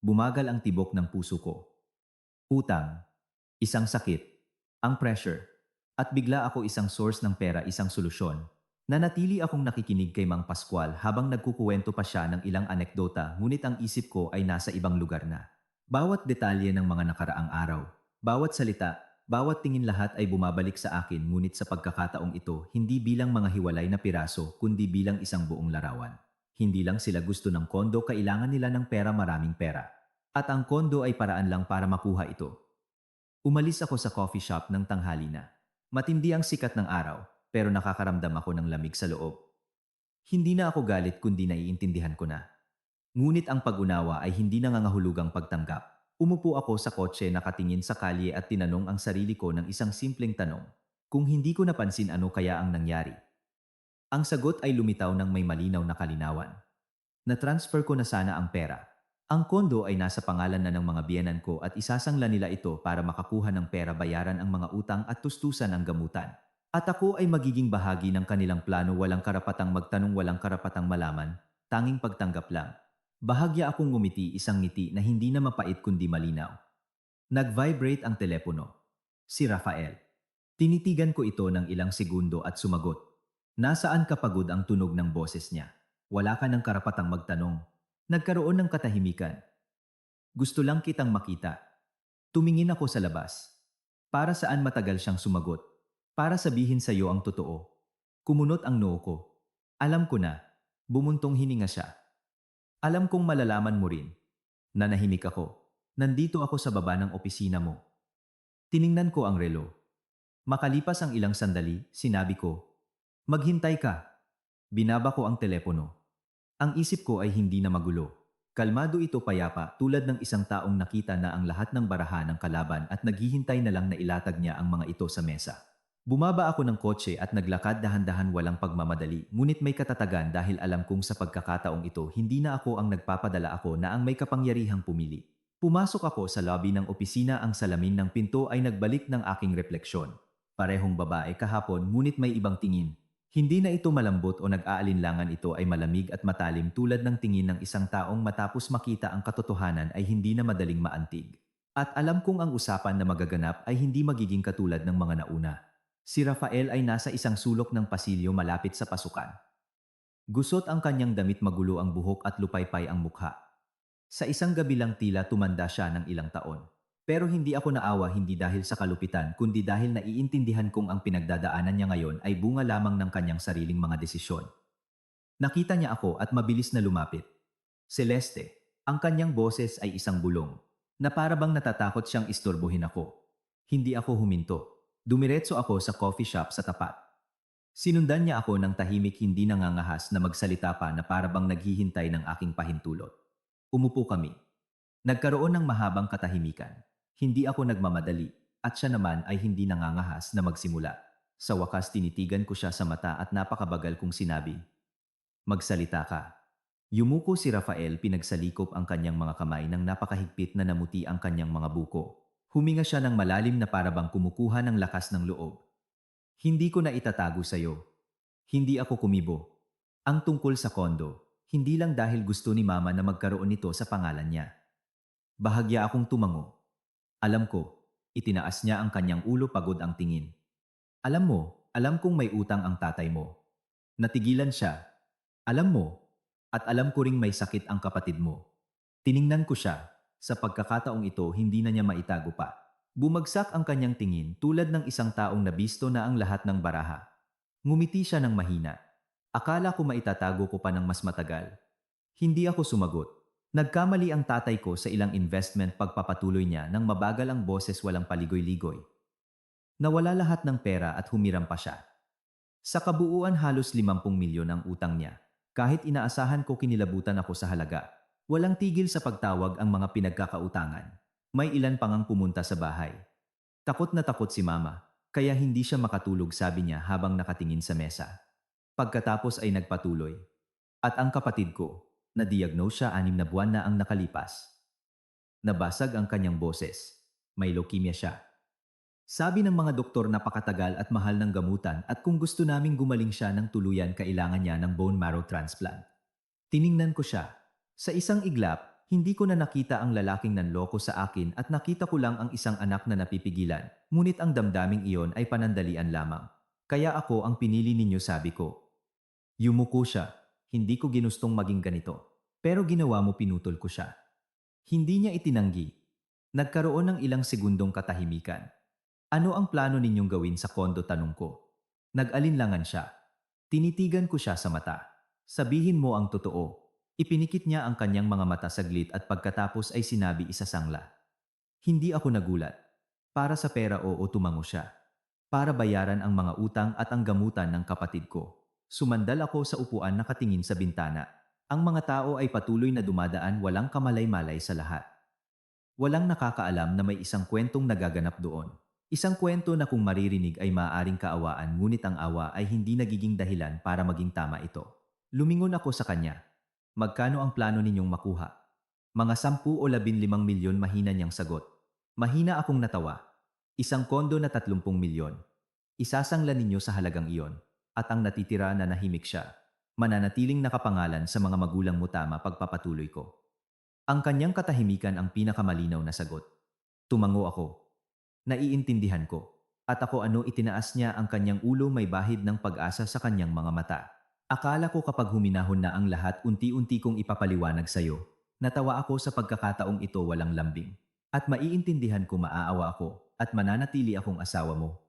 Bumagal ang tibok ng puso ko. Utang. Isang sakit. Ang pressure. At bigla ako isang source ng pera, isang solusyon. Nanatili akong nakikinig kay Mang Pascual habang nagkukuwento pa siya ng ilang anekdota, ngunit ang isip ko ay nasa ibang lugar na. Bawat detalye ng mga nakaraang araw, bawat salita, bawat tingin, lahat ay bumabalik sa akin, ngunit sa pagkakataong ito, hindi bilang mga hiwalay na piraso kundi bilang isang buong larawan. Hindi lang sila gusto ng kondo, kailangan nila ng pera, maraming pera. At ang kondo ay paraan lang para makuha ito. Umalis ako sa coffee shop ng tanghali na. Matindi ang sikat ng araw, pero nakakaramdam ako ng lamig sa loob. Hindi na ako galit kundi naiintindihan ko na. Ngunit ang pag-unawa ay hindi nangangahulugang pagtanggap. Umupo ako sa kotse, nakatingin sa kalye at tinanong ang sarili ko ng isang simpleng tanong. Kung hindi ko napansin, ano kaya ang nangyari? Ang sagot ay lumitaw ng may malinaw na kalinawan. Na-transfer ko na sana ang pera. Ang kondo ay nasa pangalan na ng mga biyenan ko at isasangla nila ito para makakuha ng pera, bayaran ang mga utang at tustusan ang gamutan. At ako ay magiging bahagi ng kanilang plano, walang karapatang magtanong, walang karapatang malaman, tanging pagtanggap lang. Bahagya akong ngumiti, isang ngiti na hindi na mapait kundi malinaw. Nag-vibrate ang telepono. Si Rafael. Tinitigan ko ito ng ilang segundo at sumagot. Nasaan ka? Pagod ang tunog ng boses niya. Wala ka ng karapatang magtanong. Nagkaroon ng katahimikan. Gusto lang kitang makita. Tumingin ako sa labas. Para saan? Matagal siyang sumagot. Para sabihin sa iyo ang totoo. Kumunot ang noo ko. Alam ko na. Bumuntong hininga siya. Alam kong malalaman mo rin. Nanahimik ako. Nandito ako sa baba ng opisina mo. Tiningnan ko ang relo. Makalipas ang ilang sandali, sinabi ko, maghintay ka. Binaba ko ang telepono. Ang isip ko ay hindi na magulo. Kalmado ito, payapa, tulad ng isang taong nakita na ang lahat ng baraha ng kalaban at naghihintay na lang na ilatag niya ang mga ito sa mesa. Bumaba ako ng kotse at naglakad dahan-dahan, walang pagmamadali, ngunit may katatagan dahil alam kong sa pagkakataong ito hindi na ako ang nagpapadala, ako na ang may kapangyarihang pumili. Pumasok ako sa lobby ng opisina, ang salamin ng pinto ay nagbalik ng aking refleksyon. Parehong babae kahapon, ngunit may ibang tingin. Hindi na ito malambot o nag-aalinlangan, ito ay malamig at matalim, tulad ng tingin ng isang taong matapos makita ang katotohanan ay hindi na madaling maantig. At alam kong ang usapan na magaganap ay hindi magiging katulad ng mga nauna. Si Rafael ay nasa isang sulok ng pasilyo malapit sa pasukan. Gusot ang kanyang damit, magulo ang buhok at lupaypay ang mukha. Sa isang gabi lang tila tumanda siya ng ilang taon. Pero hindi ako naawa, hindi dahil sa kalupitan kundi dahil naiintindihan kong ang pinagdadaanan niya ngayon ay bunga lamang ng kanyang sariling mga desisyon. Nakita niya ako at mabilis na lumapit. Celeste, ang kanyang boses ay isang bulong, na parabang natatakot siyang istorbohin ako. Hindi ako huminto. Dumiretso ako sa coffee shop sa tapat. Sinundan niya ako ng tahimik, hindi nangangahas na magsalita pa, na parabang naghihintay ng aking pahintulot. Umupo kami. Nagkaroon ng mahabang katahimikan. Hindi ako nagmamadali, at siya naman ay hindi nangangahas na magsimula. Sa wakas tinitigan ko siya sa mata at napakabagal kong sinabi, magsalita ka. Yumuko si Rafael, pinagsalikop ang kanyang mga kamay ng napakahigpit na namuti ang kanyang mga buko. Huminga siya ng malalim na parabang kumukuha ng lakas ng loob. Hindi ko na itatago sa iyo. Hindi ako kumibo. Ang tungkol sa kondo, hindi lang dahil gusto ni Mama na magkaroon nito sa pangalan niya. Bahagya akong tumango. Alam ko, itinaas niya ang kanyang ulo pagod ang tingin. Alam mo, alam kong may utang ang tatay mo. Natigilan siya. Alam mo, at alam ko ring may sakit ang kapatid mo. Tiningnan ko siya. Sa pagkakataong ito, hindi na niya maitago pa. Bumagsak ang kanyang tingin tulad ng isang taong nabisto na ang lahat ng baraha. Ngumiti siya ng mahina. Akala ko maitatago ko pa ng mas matagal. Hindi ako sumagot. Nagkamali ang tatay ko sa ilang investment pagpapatuloy niya nang mabagal ang boses walang paligoy-ligoy. Nawala lahat ng pera at humiram pa siya. Sa kabuuan halos 50 milyon ang utang niya. Kahit inaasahan ko kinilabutan ako sa halaga. Walang tigil sa pagtawag ang mga pinagkakautangan. May ilan pang ang pumunta sa bahay. Takot na takot si mama, kaya hindi siya makatulog sabi niya habang nakatingin sa mesa. Pagkatapos ay nagpatuloy. At ang kapatid ko, na-diagnose siya 6 na buwan na ang nakalipas. Nabasag ang kanyang boses. May leukemia siya. Sabi ng mga doktor na pakatagal at mahal ng gamutan at kung gusto naming gumaling siya ng tuluyan kailangan niya ng bone marrow transplant. Tiningnan ko siya. Sa isang iglap, hindi ko na nakita ang lalaking nanloko sa akin at nakita ko lang ang isang anak na napipigilan. Ngunit ang damdaming iyon ay panandalian lamang. Kaya ako ang pinili ninyo sabi ko. Yumuko siya. Hindi ko ginustong maging ganito. Pero ginawa mo pinutol ko siya. Hindi niya itinanggi. Nagkaroon ng ilang segundong katahimikan. Ano ang plano ninyong gawin sa kondo tanong ko? Nag-alinlangan siya. Tinitigan ko siya sa mata. Sabihin mo ang totoo. Ipinikit niya ang kanyang mga mata saglit at pagkatapos ay sinabi isasangla. Hindi ako nagulat. Para sa pera o tumango siya. Para bayaran ang mga utang at ang gamutan ng kapatid ko. Sumandal ako sa upuan nakatingin sa bintana. Ang mga tao ay patuloy na dumadaan walang kamalay-malay sa lahat. Walang nakakaalam na may isang kwentong nagaganap doon. Isang kwento na kung maririnig ay maaaring kaawaan ngunit ang awa ay hindi nagiging dahilan para maging tama ito. Lumingon ako sa kanya. Magkano ang plano ninyong makuha? Mga 10 o 15 milyon mahina niyang sagot. Mahina akong natawa. Isang kondo na 30 milyon. Isasangla ninyo sa halagang iyon. At ang natitira na nahimik siya. Mananatiling nakapangalan sa mga magulang mo tama pagpapatuloy ko. Ang kanyang katahimikan ang pinakamalinaw na sagot. Tumango ako. Naiintindihan ko. At ako ano itinaas niya ang kanyang ulo may bahid ng pag-asa sa kanyang mga mata. Akala ko kapag huminahon na ang lahat unti-unti kong ipapaliwanag sa'yo. Natawa ako sa pagkakataong ito walang lambing. At maiintindihan ko maaawa ako at mananatili akong asawa mo.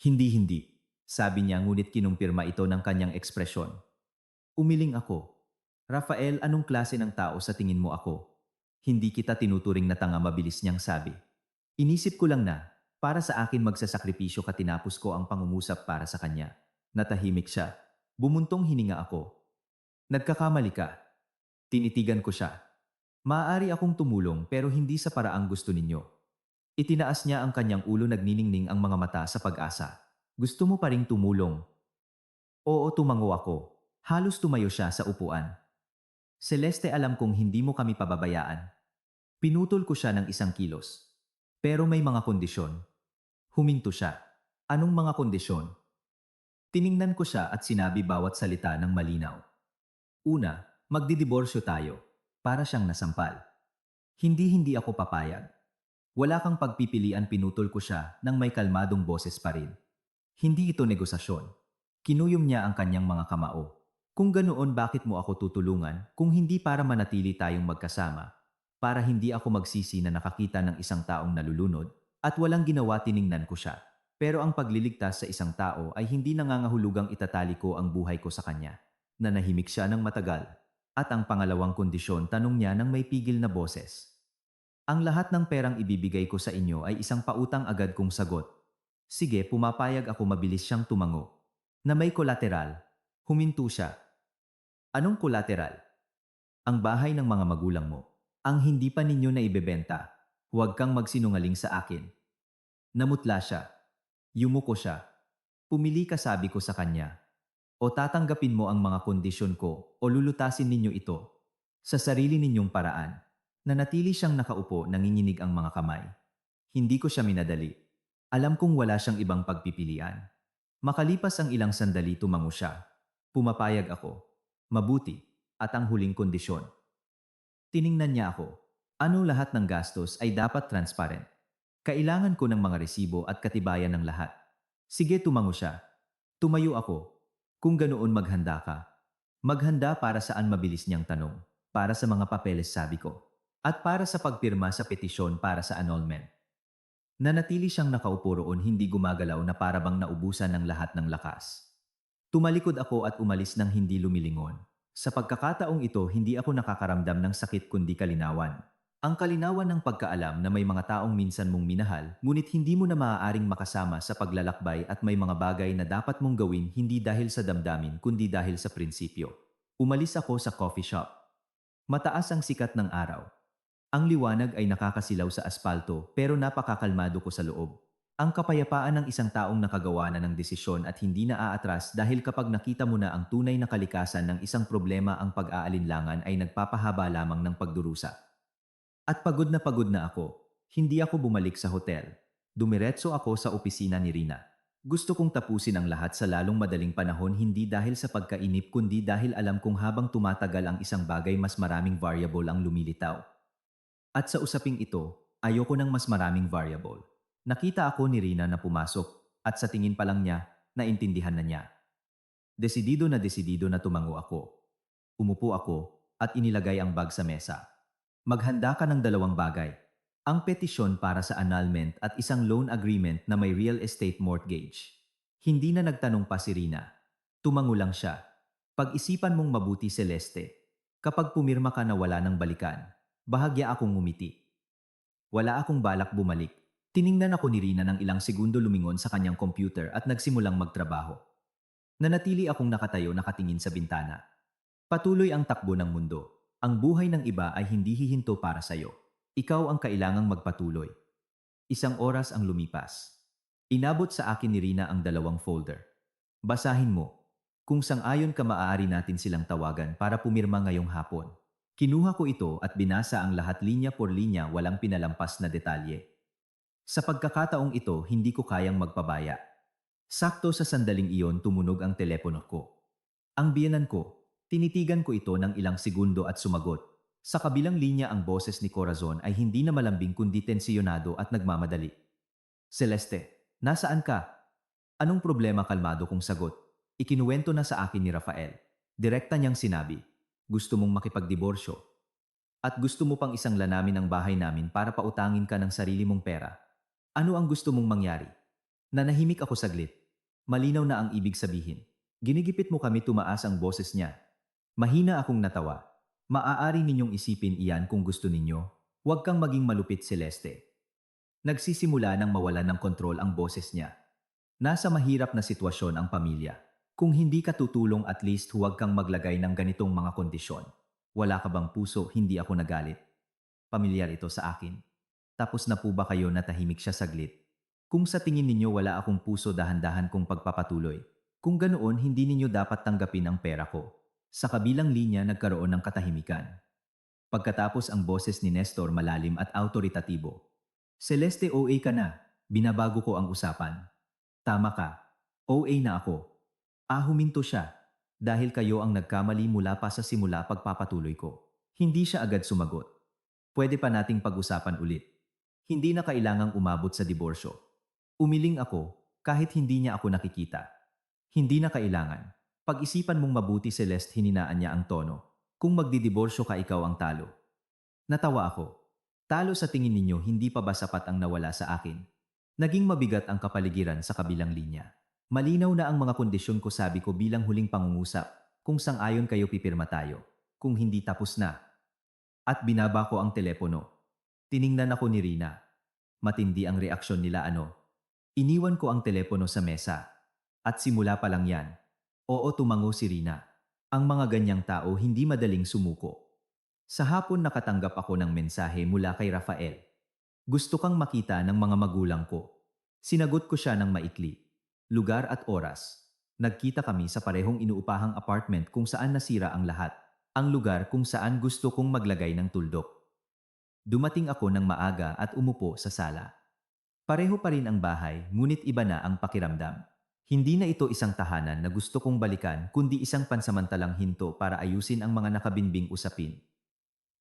Hindi. Sabi niya ngunit kinumpirma ito ng kanyang ekspresyon. Umiling ako. Rafael, anong klase ng tao sa tingin mo ako? Hindi kita tinuturing na tanga mabilis niyang sabi. Inisip ko lang na, para sa akin magsasakripisyo ka tinapos ko ang pangungusap para sa kanya. Natahimik siya. Bumuntong hininga ako. Nagkakamali ka. Tinitigan ko siya. Maaari akong tumulong pero hindi sa paraang gusto ninyo. Itinaas niya ang kanyang ulo nagniningning ang mga mata sa pag-asa. Gusto mo pa ring tumulong? Oo, tumango ako. Halos tumayo siya sa upuan. Celeste, alam kong hindi mo kami pababayaan. Pinutol ko siya ng isang kilos. Pero may mga kondisyon. Huminto siya. Anong mga kondisyon? Tiningnan ko siya at sinabi bawat salita ng malinaw. Una, magdidiborsyo tayo. Para siyang nasampal. Hindi ako papayag. Wala kang pagpipilian pinutol ko siya nang may kalmadong boses pa rin. Hindi ito negosasyon. Kinuyom niya ang kanyang mga kamao. Kung ganoon bakit mo ako tutulungan kung hindi para manatili tayong magkasama? Para hindi ako magsisi na nakakita ng isang taong nalulunod at walang ginawa tiningnan ko siya. Pero ang pagliligtas sa isang tao ay hindi nangangahulugang itatali ko ang buhay ko sa kanya. Nanahimik siya ng matagal. At ang pangalawang kondisyon tanong niya ng may pigil na boses. Ang lahat ng perang ibibigay ko sa inyo ay isang pautang agad kong sagot. Sige, pumapayag ako mabilis siyang tumango. Na may kolateral. Huminto siya. Anong kolateral? Ang bahay ng mga magulang mo. Ang hindi pa ninyo na ibebenta. Huwag kang magsinungaling sa akin. Namutla siya. Yumuko siya. Pumili ka sabi ko sa kanya. O tatanggapin mo ang mga kondisyon ko o lulutasin ninyo ito. Sa sarili ninyong paraan. Nanatili siyang nakaupo nanginginig ang mga kamay. Hindi ko siya minadali. Alam kong wala siyang ibang pagpipilian. Makalipas ang ilang sandali tumango siya. Pumapayag ako. Mabuti. At ang huling kondisyon. Tiningnan niya ako. Ano lahat ng gastos ay dapat transparent. Kailangan ko ng mga resibo at katibayan ng lahat. Sige, tumango siya. Tumayo ako. Kung ganoon maghanda ka. Maghanda para saan mabilis niyang tanong. Para sa mga papeles sabi ko. At para sa pagpirma sa petisyon para sa annulment. Nanatili siyang nakaupo roon hindi gumagalaw na parabang naubusan ng lahat ng lakas. Tumalikod ako at umalis ng hindi lumilingon. Sa pagkakataong ito, hindi ako nakakaramdam ng sakit kundi kalinawan. Ang kalinawan ng pagkaalam na may mga taong minsan mong minahal, ngunit hindi mo na maaaring makasama sa paglalakbay at may mga bagay na dapat mong gawin hindi dahil sa damdamin kundi dahil sa prinsipyo. Umalis ako sa coffee shop. Mataas ang sikat ng araw. Ang liwanag ay nakakasilaw sa aspalto pero napakakalmado ko sa loob. Ang kapayapaan ng isang taong nakagawa na ng desisyon at hindi na aatras dahil kapag nakita mo na ang tunay na kalikasan ng isang problema ang pag-aalinlangan ay nagpapahaba lamang ng pagdurusa. At pagod na ako. Hindi ako bumalik sa hotel. Dumiretso ako sa opisina ni Rina. Gusto kong tapusin ang lahat sa lalong madaling panahon hindi dahil sa pagkainip kundi dahil alam kong habang tumatagal ang isang bagay mas maraming variable ang lumilitaw. At sa usaping ito, ayoko ng mas maraming variable. Nakita ako ni Rina na pumasok at sa tingin pa lang niya, naintindihan na niya. Desidido na tumango ako. Umupo ako at inilagay ang bag sa mesa. Maghanda ka ng dalawang bagay. Ang petisyon para sa annulment at isang loan agreement na may real estate mortgage. Hindi na nagtanong pa si Rina. Tumango lang siya. Pag-isipan mong mabuti, Celeste. Kapag pumirma ka na wala ng balikan, bahagya akong ngumiti. Wala akong balak bumalik. Tiningnan ako ni Rina ng ilang segundo lumingon sa kanyang computer at nagsimulang magtrabaho. Nanatili akong nakatayo nakatingin sa bintana. Patuloy ang takbo ng mundo. Ang buhay ng iba ay hindi hihinto para sa'yo. Ikaw ang kailangang magpatuloy. Isang oras ang lumipas. Inabot sa akin ni Rina ang dalawang folder. Basahin mo. Kung sang-ayon ka maaari natin silang tawagan para pumirma ngayong hapon. Kinuha ko ito at binasa ang lahat linya por linya walang pinalampas na detalye. Sa pagkakataong ito, hindi ko kayang magpabaya. Sakto sa sandaling iyon tumunog ang telepono ko. Ang biyenan ko, tinitigan ko ito ng ilang segundo at sumagot. Sa kabilang linya ang boses ni Corazon ay hindi na malambing kundi tensiyonado at nagmamadali. Celeste, nasaan ka? Anong problema? Kalmado kong sagot. Ikinuwento na sa akin ni Rafael. Direkta niyang sinabi, gusto mong makipagdiborsyo. At gusto mo pang isang lanamin ang bahay namin para pautangin ka ng sarili mong pera. Ano ang gusto mong mangyari? Nanahimik ako saglit. Malinaw na ang ibig sabihin. Ginigipit mo kami, tumaas ang boses niya. Mahina akong natawa. Maaari ninyong isipin iyan kung gusto ninyo. Huwag kang maging malupit, Celeste. Nagsisimula nang mawalan ng kontrol ang boses niya. Nasa mahirap na sitwasyon ang pamilya. Kung hindi ka tutulong at least huwag kang maglagay ng ganitong mga kondisyon. Wala ka bang puso? Hindi ako nagalit. Pamilyar ito sa akin. Tapos na po ba kayo? Natahimik siya saglit. Kung sa tingin ninyo wala akong puso, dahan-dahan kong pagpapatuloy. Kung ganoon, hindi ninyo dapat tanggapin ang pera ko. Sa kabilang linya nagkaroon ng katahimikan. Pagkatapos ang boses ni Nestor malalim at autoritatibo. Celeste, OA ka na. Binabago ko ang usapan. Tama ka. OA na ako. Huminto siya. Dahil kayo ang nagkamali mula pa sa simula. Pagpapatuloy ko. Hindi siya agad sumagot. Pwede pa nating pag-usapan ulit. Hindi na kailangang umabot sa diborsyo. Umiling ako kahit hindi niya ako nakikita. Hindi na kailangan. Pag-isipan mong mabuti, Celeste, hininaan niya ang tono. Kung magdidiborsyo ka, ikaw ang talo. Natawa ako. Talo sa tingin ninyo, hindi pa ba sapat ang nawala sa akin? Naging mabigat ang kapaligiran sa kabilang linya. Malinaw na ang mga kondisyon ko, sabi ko bilang huling pangungusap. Kung sang-ayon kayo, pipirma tayo. Kung hindi, tapos na. At binaba ko ang telepono. Tiningnan ako ni Rina. Matindi ang reaksyon nila. Iniwan ko ang telepono sa mesa. At simula pa lang yan. Oo, tumango si Rina. Ang mga ganyang tao hindi madaling sumuko. Sa hapon nakatanggap ako ng mensahe mula kay Rafael. Gusto kang makita ng mga magulang ko. Sinagot ko siya ng maikli. Lugar at oras. Nagkita kami sa parehong inuupahang apartment kung saan nasira ang lahat. Ang lugar kung saan gusto kong maglagay ng tuldok. Dumating ako ng maaga at umupo sa sala. Pareho pa rin ang bahay, ngunit iba na ang pakiramdam. Hindi na ito isang tahanan na gusto kong balikan kundi isang pansamantalang hinto para ayusin ang mga nakabinbing usapin.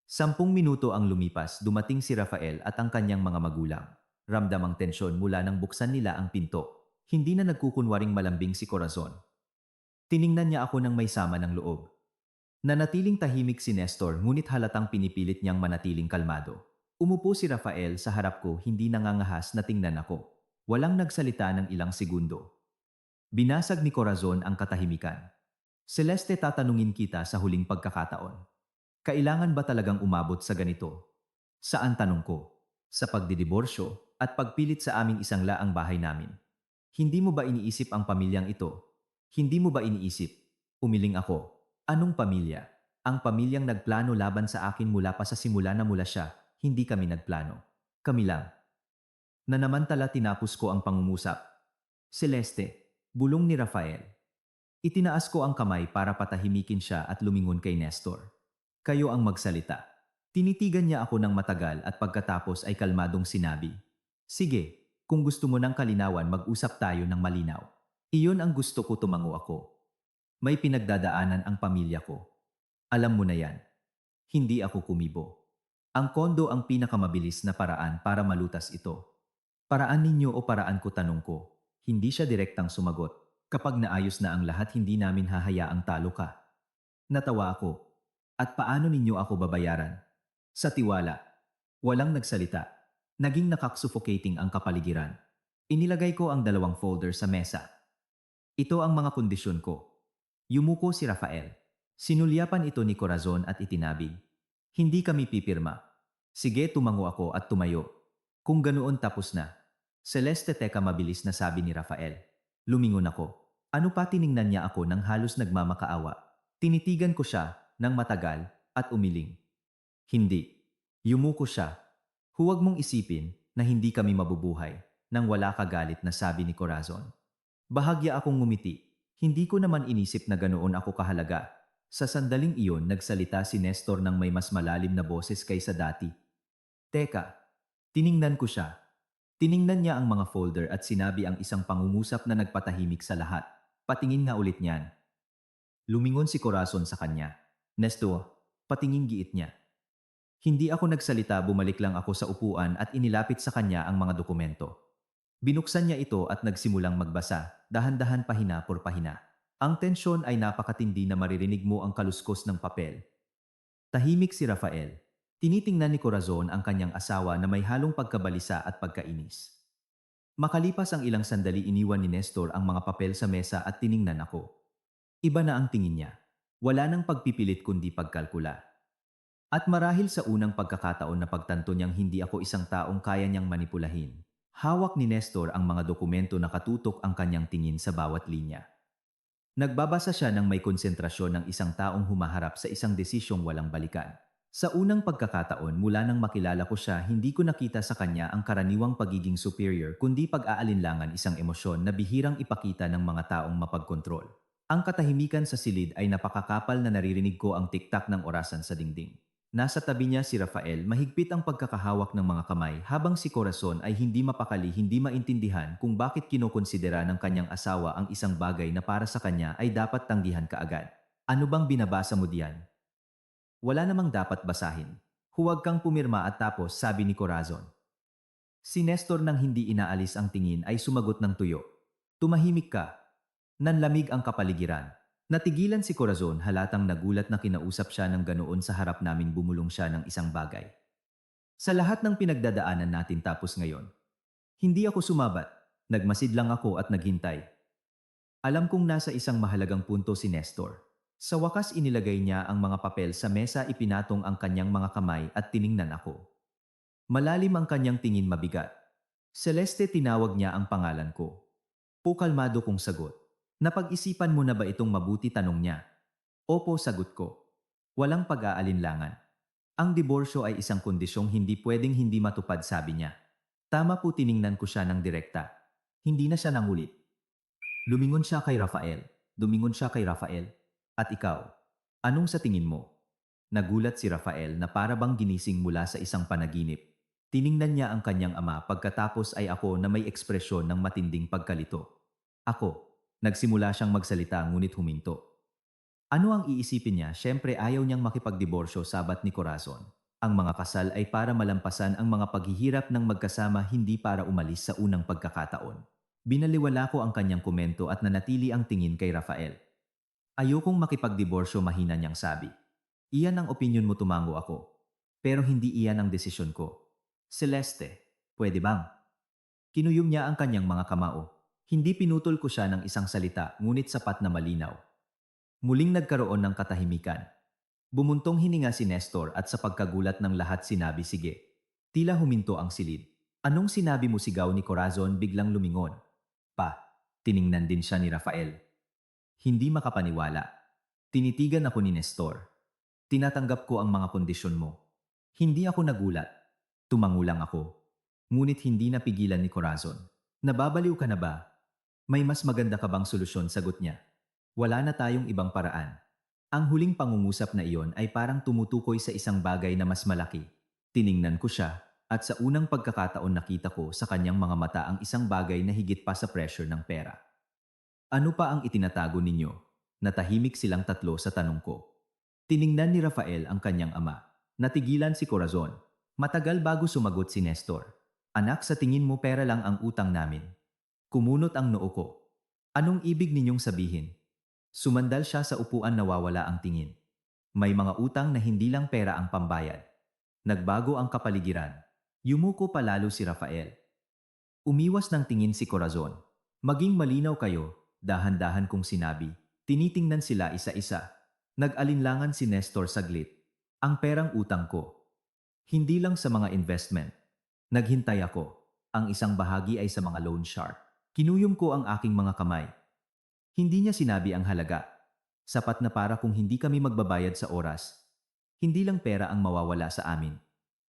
10 minuto ang lumipas, dumating si Rafael at ang kanyang mga magulang. Ramdam ang tensyon mula nang buksan nila ang pinto. Hindi na nagkukunwaring malambing si Corazon. Tiningnan niya ako ng may sama ng loob. Nanatiling tahimik si Nestor ngunit halatang pinipilit niyang manatiling kalmado. Umupo si Rafael sa harap ko, hindi nangangahas na tingnan ako. Walang nagsalita ng ilang segundo. Binasag ni Corazon ang katahimikan. Celeste, tatanungin kita sa huling pagkakataon. Kailangan ba talagang umabot sa ganito? Saan, tanong ko? Sa pagdidiborsyo at pagpilit sa aming isangla ang bahay namin. Hindi mo ba iniisip ang pamilyang ito? Hindi mo ba iniisip? Umiling ako. Anong pamilya? Ang pamilyang nagplano laban sa akin mula pa sa simula na mula siya, hindi kami nagplano. Kami lang. Nanamantala tinapos ko ang pangungusap. Celeste, bulong ni Rafael. Itinaas ko ang kamay para patahimikin siya at lumingon kay Nestor. Kayo ang magsalita. Tinitigan niya ako ng matagal at pagkatapos ay kalmadong sinabi. Sige, kung gusto mo ng kalinawan, mag-usap tayo ng malinaw. Iyon ang gusto ko, tumango ako. May pinagdadaanan ang pamilya ko. Alam mo na yan. Hindi ako kumibo. Ang kondo ang pinakamabilis na paraan para malutas ito. Paraan ninyo o paraan ko, tanong ko. Hindi siya direktang sumagot. Kapag naayos na ang lahat, hindi namin hahayaang talo ka. Natawa ako. At paano ninyo ako babayaran? Sa tiwala. Walang nagsalita. Naging nakak-suffocating ang kapaligiran. Inilagay ko ang 2 folder sa mesa. Ito ang mga kondisyon ko. Yumuko si Rafael. Sinulyapan ito ni Corazon at itinabig. Hindi kami pipirma. Sige, tumango ako at tumayo. Kung ganoon, tapos na. Celeste, teka, mabilis na sabi ni Rafael. Lumingon ako. Ano pa? Tiningnan niya ako nang halos nagmamakaawa. Tinitigan ko siya ng matagal at umiling. Hindi. Yumuko siya. Huwag mong isipin na hindi kami mabubuhay, nang wala kagalit na sabi ni Corazon. Bahagya akong ngumiti. Hindi ko naman inisip na ganoon ako kahalaga. Sa sandaling iyon, nagsalita si Nestor ng may mas malalim na boses kaysa dati. Teka, tiningnan ko siya. Tiningnan niya ang mga folder at sinabi ang isang pangungusap na nagpatahimik sa lahat. Patingin nga ulit niyan. Lumingon si Corazon sa kanya. Nestor, patingin, giit niya. Hindi ako nagsalita, bumalik lang ako sa upuan at inilapit sa kanya ang mga dokumento. Binuksan niya ito at nagsimulang magbasa, dahan-dahan, pahina por pahina. Ang tensyon ay napakatindi na maririnig mo ang kaluskos ng papel. Tahimik si Rafael. Tinitingnan ni Corazon ang kanyang asawa na may halong pagkabalisa at pagkainis. Makalipas ang ilang sandali, iniwan ni Nestor ang mga papel sa mesa at tiningnan ako. Iba na ang tingin niya. Wala nang pagpipilit kundi pagkalkula. At marahil sa unang pagkakataon na pagtanto niyang hindi ako isang taong kaya niyang manipulahin. Hawak ni Nestor ang mga dokumento, nakatutok ang kanyang tingin sa bawat linya. Nagbabasa siya ng may konsentrasyon ng isang taong humaharap sa isang desisyong walang balikan. Sa unang pagkakataon mula nang makilala ko siya, hindi ko nakita sa kanya ang karaniwang pagiging superior kundi pag-aalinlangan, isang emosyon na bihirang ipakita ng mga taong mapagkontrol. Ang katahimikan sa silid ay napakakapal na naririnig ko ang tiktak ng orasan sa dingding. Nasa tabi niya si Rafael, mahigpit ang pagkakahawak ng mga kamay, habang si Corazon ay hindi mapakali, hindi maintindihan kung bakit kinokonsidera ng kanyang asawa ang isang bagay na para sa kanya ay dapat tanggihan kaagad. Ano bang binabasa mo diyan? Wala namang dapat basahin. Huwag kang pumirma at tapos, sabi ni Corazon. Si Nestor, nang hindi inaalis ang tingin, ay sumagot ng tuyo. Tumahimik ka. Nanlamig ang kapaligiran. Natigilan si Corazon, halatang nagulat na kinausap siya ng ganoon sa harap namin. Bumulong siya ng isang bagay. Sa lahat ng pinagdadaanan natin tapos ngayon. Hindi ako sumabat. Nagmasid lang ako at naghintay. Alam kong nasa isang mahalagang punto si Nestor. Sa wakas, inilagay niya ang mga papel sa mesa, ipinatong ang kanyang mga kamay at tiningnan ako. Malalim ang kanyang tingin, mabigat. Celeste, tinawag niya ang pangalan ko. Kalmado kong sagot. Napag-isipan mo na ba itong mabuti, tanong niya. Opo, sagot ko. Walang pag-aalinlangan. Ang diborsyo ay isang kondisyong hindi pwedeng hindi matupad, sabi niya. Tama po, tiningnan ko siya ng direkta. Hindi na siya nangulit. Lumingon siya kay Rafael. Dumingon siya kay Rafael. At ikaw, anong sa tingin mo? Nagulat si Rafael na para bang ginising mula sa isang panaginip. Tiningnan niya ang kanyang ama, pagkatapos ay ako na may ekspresyon ng matinding pagkalito. Ako. Nagsimula siyang magsalita ngunit huminto. Ano ang iisipin niya? Siyempre ayaw niyang makipagdiborsyo, sabat ni Corazon. Ang mga kasal ay para malampasan ang mga paghihirap ng magkasama, hindi para umalis sa unang pagkakataon. Binaliwala ko ang kanyang komento at nanatili ang tingin kay Rafael. Ayokong makipagdiborsyo, mahina niyang sabi. Iyan ang opinyon mo, tumango ako. Pero hindi iyan ang desisyon ko. Celeste, pwede bang? Kinuyom niya ang kanyang mga kamao. Hindi pinutol ko siya ng isang salita, ngunit sapat na malinaw. Muling nagkaroon ng katahimikan. Bumuntong hininga si Nestor at sa pagkagulat ng lahat sinabi, sige. Tila huminto ang silid. Anong sinabi mo, sigaw ni Corazon biglang lumingon. Pa, tiningnan din siya ni Rafael. Hindi makapaniwala. Tinitigan ako ni Nestor. Tinatanggap ko ang mga kondisyon mo. Hindi ako nagulat. Tumangulang ako. Ngunit hindi napigilan ni Corazon. Nababaliw ka na ba? May mas maganda ka bang solusyon, sagot niya. Wala na tayong ibang paraan. Ang huling pangungusap na iyon ay parang tumutukoy sa isang bagay na mas malaki. Tiningnan ko siya at sa unang pagkakataon nakita ko sa kanyang mga mata ang isang bagay na higit pa sa pressure ng pera. Ano pa ang itinatago ninyo? Natahimik silang tatlo sa tanong ko. Tiningnan ni Rafael ang kanyang ama. Natigilan si Corazon. Matagal bago sumagot si Nestor. Anak, sa tingin mo pera lang ang utang namin? Kumunot ang noo ko. Anong ibig ninyong sabihin? Sumandal siya sa upuan, nawawala ang tingin. May mga utang na hindi lang pera ang pambayad. Nagbago ang kapaligiran. Yumuko palalo si Rafael. Umiwas ng tingin si Corazon. Maging malinaw kayo, dahan-dahan kong sinabi. Tinitingnan sila isa-isa. Nag-alinlangan si Nestor saglit. Ang perang utang ko. Hindi lang sa mga investment. Naghintay ako. Ang isang bahagi ay sa mga loan shark. Kinuyom ko ang aking mga kamay. Hindi niya sinabi ang halaga. Sapat na para kung hindi kami magbabayad sa oras. Hindi lang pera ang mawawala sa amin.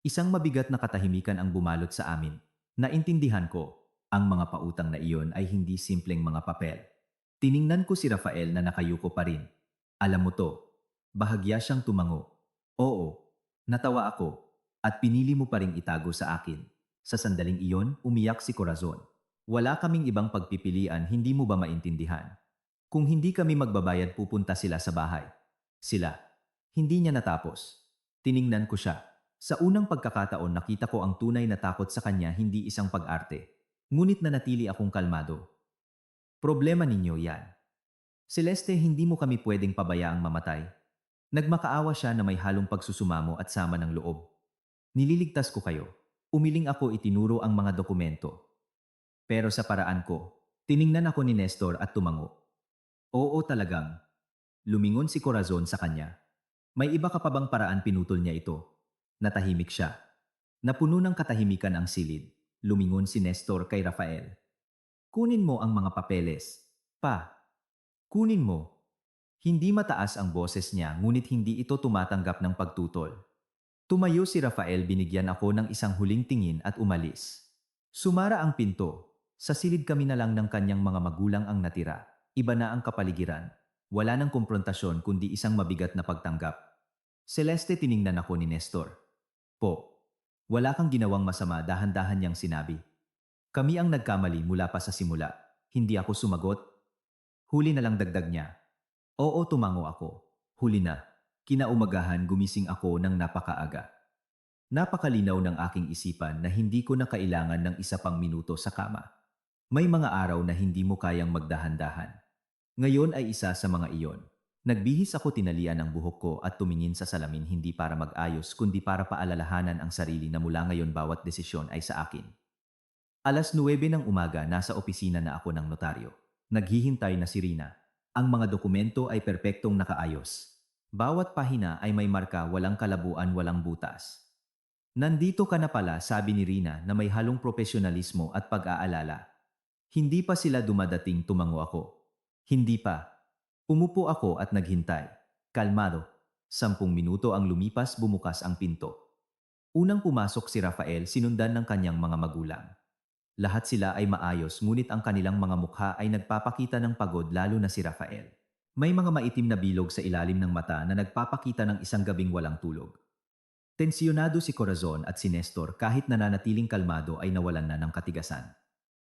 Isang mabigat na katahimikan ang bumalot sa amin. Naintindihan ko, ang mga pautang na iyon ay hindi simpleng mga papel. Tiningnan ko si Rafael na nakayuko pa rin. Alam mo to, bahagya siyang tumango. Oo, natawa ako, at pinili mo pa ring itago sa akin. Sa sandaling iyon, umiyak si Corazon. Wala kaming ibang pagpipilian, hindi mo ba maintindihan? Kung hindi kami magbabayad, pupunta sila sa bahay. Sila. Hindi niya natapos. Tiningnan ko siya. Sa unang pagkakataon nakita ko ang tunay na takot sa kanya, hindi isang pag-arte. Ngunit nanatili akong kalmado. Problema ninyo yan. Celeste, hindi mo kami pwedeng pabayaang mamatay. Nagmakaawa siya na may halong pagsusumamo at sama ng loob. Nililigtas ko kayo. Umiling ako, itinuro ang mga dokumento. Pero sa paraan ko, tiningnan ako ni Nestor at tumango. Oo talagang. Lumingon si Corazon sa kanya. May iba ka pa bang paraan? Pinutol niya ito. Natahimik siya. Napuno ng katahimikan ang silid. Lumingon si Nestor kay Rafael. Kunin mo ang mga papeles. Pa. Kunin mo. Hindi mataas ang boses niya, ngunit hindi ito tumatanggap ng pagtutol. Tumayo si Rafael, binigyan ako ng isang huling tingin at umalis. Sumara ang pinto. Sa silid kami na lang ng kanyang mga magulang ang natira. Iba na ang kapaligiran. Wala nang komprontasyon kundi isang mabigat na pagtanggap. Celeste, tiningnan ako ni Nestor. Po, wala kang ginawang masama, dahan-dahan niyang sinabi. Kami ang nagkamali mula pa sa simula. Hindi ako sumagot. Huli na lang, dagdag niya. Oo, tumango ako. Huli na. Kinaumagahan gumising ako ng napakaaga. Napakalinaw ng aking isipan na hindi ko na kailangan ng isa pang minuto sa kama. May mga araw na hindi mo kayang magdahan-dahan. Ngayon ay isa sa mga iyon. Nagbihis ako, tinalian ang buhok ko at tumingin sa salamin, hindi para mag-ayos kundi para paalalahanan ang sarili na mula ngayon bawat desisyon ay sa akin. Alas 9 ng umaga, nasa opisina na ako ng notaryo. Naghihintay na si Rina. Ang mga dokumento ay perpektong nakaayos. Bawat pahina ay may marka, walang kalabuan, walang butas. Nandito ka na pala, sabi ni Rina na may halong profesionalismo at pag-aalala. Hindi pa sila dumadating, tumango ako. Hindi pa. Umupo ako at naghintay. Kalmado. 10 minuto ang lumipas, bumukas ang pinto. Unang pumasok si Rafael, sinundan ng kanyang mga magulang. Lahat sila ay maayos, ngunit ang kanilang mga mukha ay nagpapakita ng pagod, lalo na si Rafael. May mga maitim na bilog sa ilalim ng mata na nagpapakita ng isang gabing walang tulog. Tensyonado si Corazon at si Nestor, kahit nananatiling kalmado ay nawalan na ng katigasan.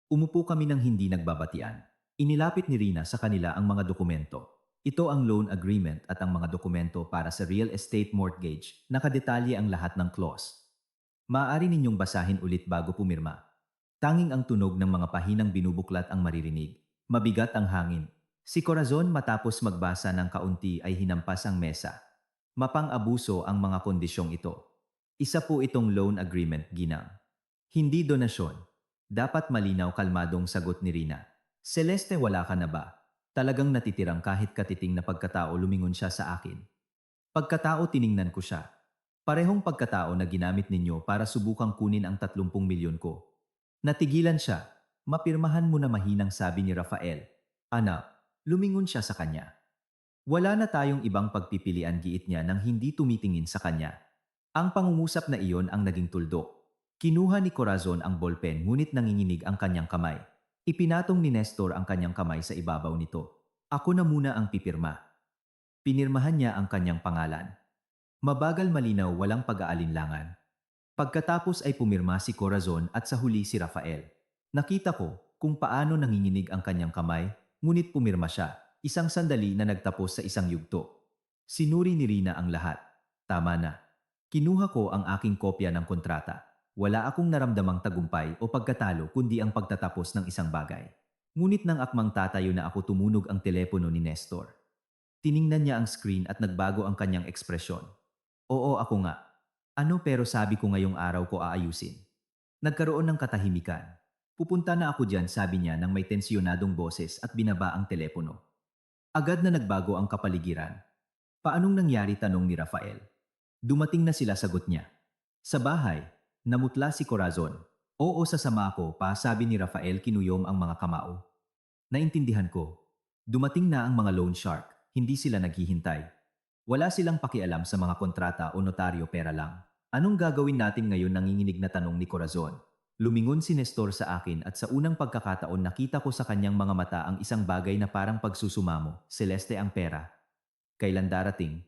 Umupo kami ng hindi nagbabatian. Inilapit ni Rina sa kanila ang mga dokumento. Ito ang loan agreement at ang mga dokumento para sa real estate mortgage. Nakadetalye ang lahat ng clause. Maaari ninyong basahin ulit bago pumirma. Tanging ang tunog ng mga pahinang binubuklat ang maririnig. Mabigat ang hangin. Si Corazon matapos magbasa ng kaunti ay hinampas ang mesa. Mapang-abuso ang mga kondisyong ito. Isa po itong loan agreement, ginang. Hindi donasyon. Dapat malinaw kalmadong sagot ni Rina. Celeste, wala ka na ba? Talagang natitirang kahit katiting na pagkatao lumingon siya sa akin. Pagkatao tiningnan ko siya. Parehong pagkatao na ginamit ninyo para subukang kunin ang 30 milyon ko. Natigilan siya. Mapirmahan mo na, mahinang sabi ni Rafael. Anak, lumingon siya sa kanya. Wala na tayong ibang pagpipilian, giit niya nang hindi tumitingin sa kanya. Ang pangungusap na iyon ang naging tuldok. Kinuha ni Corazon ang ballpen ngunit nanginginig ang kanyang kamay. Ipinatong ni Nestor ang kanyang kamay sa ibabaw nito. Ako na muna ang pipirma. Pinirmahan niya ang kanyang pangalan. Mabagal, malinaw, walang pag-aalinlangan. Pagkatapos ay pumirma si Corazon at sa huli si Rafael. Nakita ko kung paano nanginginig ang kanyang kamay, ngunit pumirma siya. Isang sandali na nagtapos sa isang yugto. Sinuri ni Rina ang lahat. Tama na. Kinuha ko ang aking kopya ng kontrata. Wala akong naramdamang tagumpay o pagkatalo kundi ang pagtatapos ng isang bagay. Ngunit nang akmang tatayo na ako, tumunog ang telepono ni Nestor. Tiningnan niya ang screen at nagbago ang kanyang ekspresyon. Oo, ako nga. Ano, pero sabi ko ngayong araw ko aayusin. Nagkaroon ng katahimikan. Pupunta na ako diyan, sabi niya nang may tensyonadong boses at binaba ang telepono. Agad na nagbago ang kapaligiran. Paanong nangyari, tanong ni Rafael. Dumating na sila, sagot niya. Sa bahay, namutla si Corazon. Oo, sasama ako pa, sabi ni Rafael, kinuyom ang mga kamao. Naintindihan ko. Dumating na ang mga loan shark, hindi sila naghihintay. Wala silang pakialam sa mga kontrata o notaryo, pera lang. Anong gagawin natin ngayon, nanginginig na tanong ni Corazon. Lumingon si Nestor sa akin at sa unang pagkakataon nakita ko sa kanyang mga mata ang isang bagay na parang pagsusumamo. Celeste, ang pera. Kailan darating?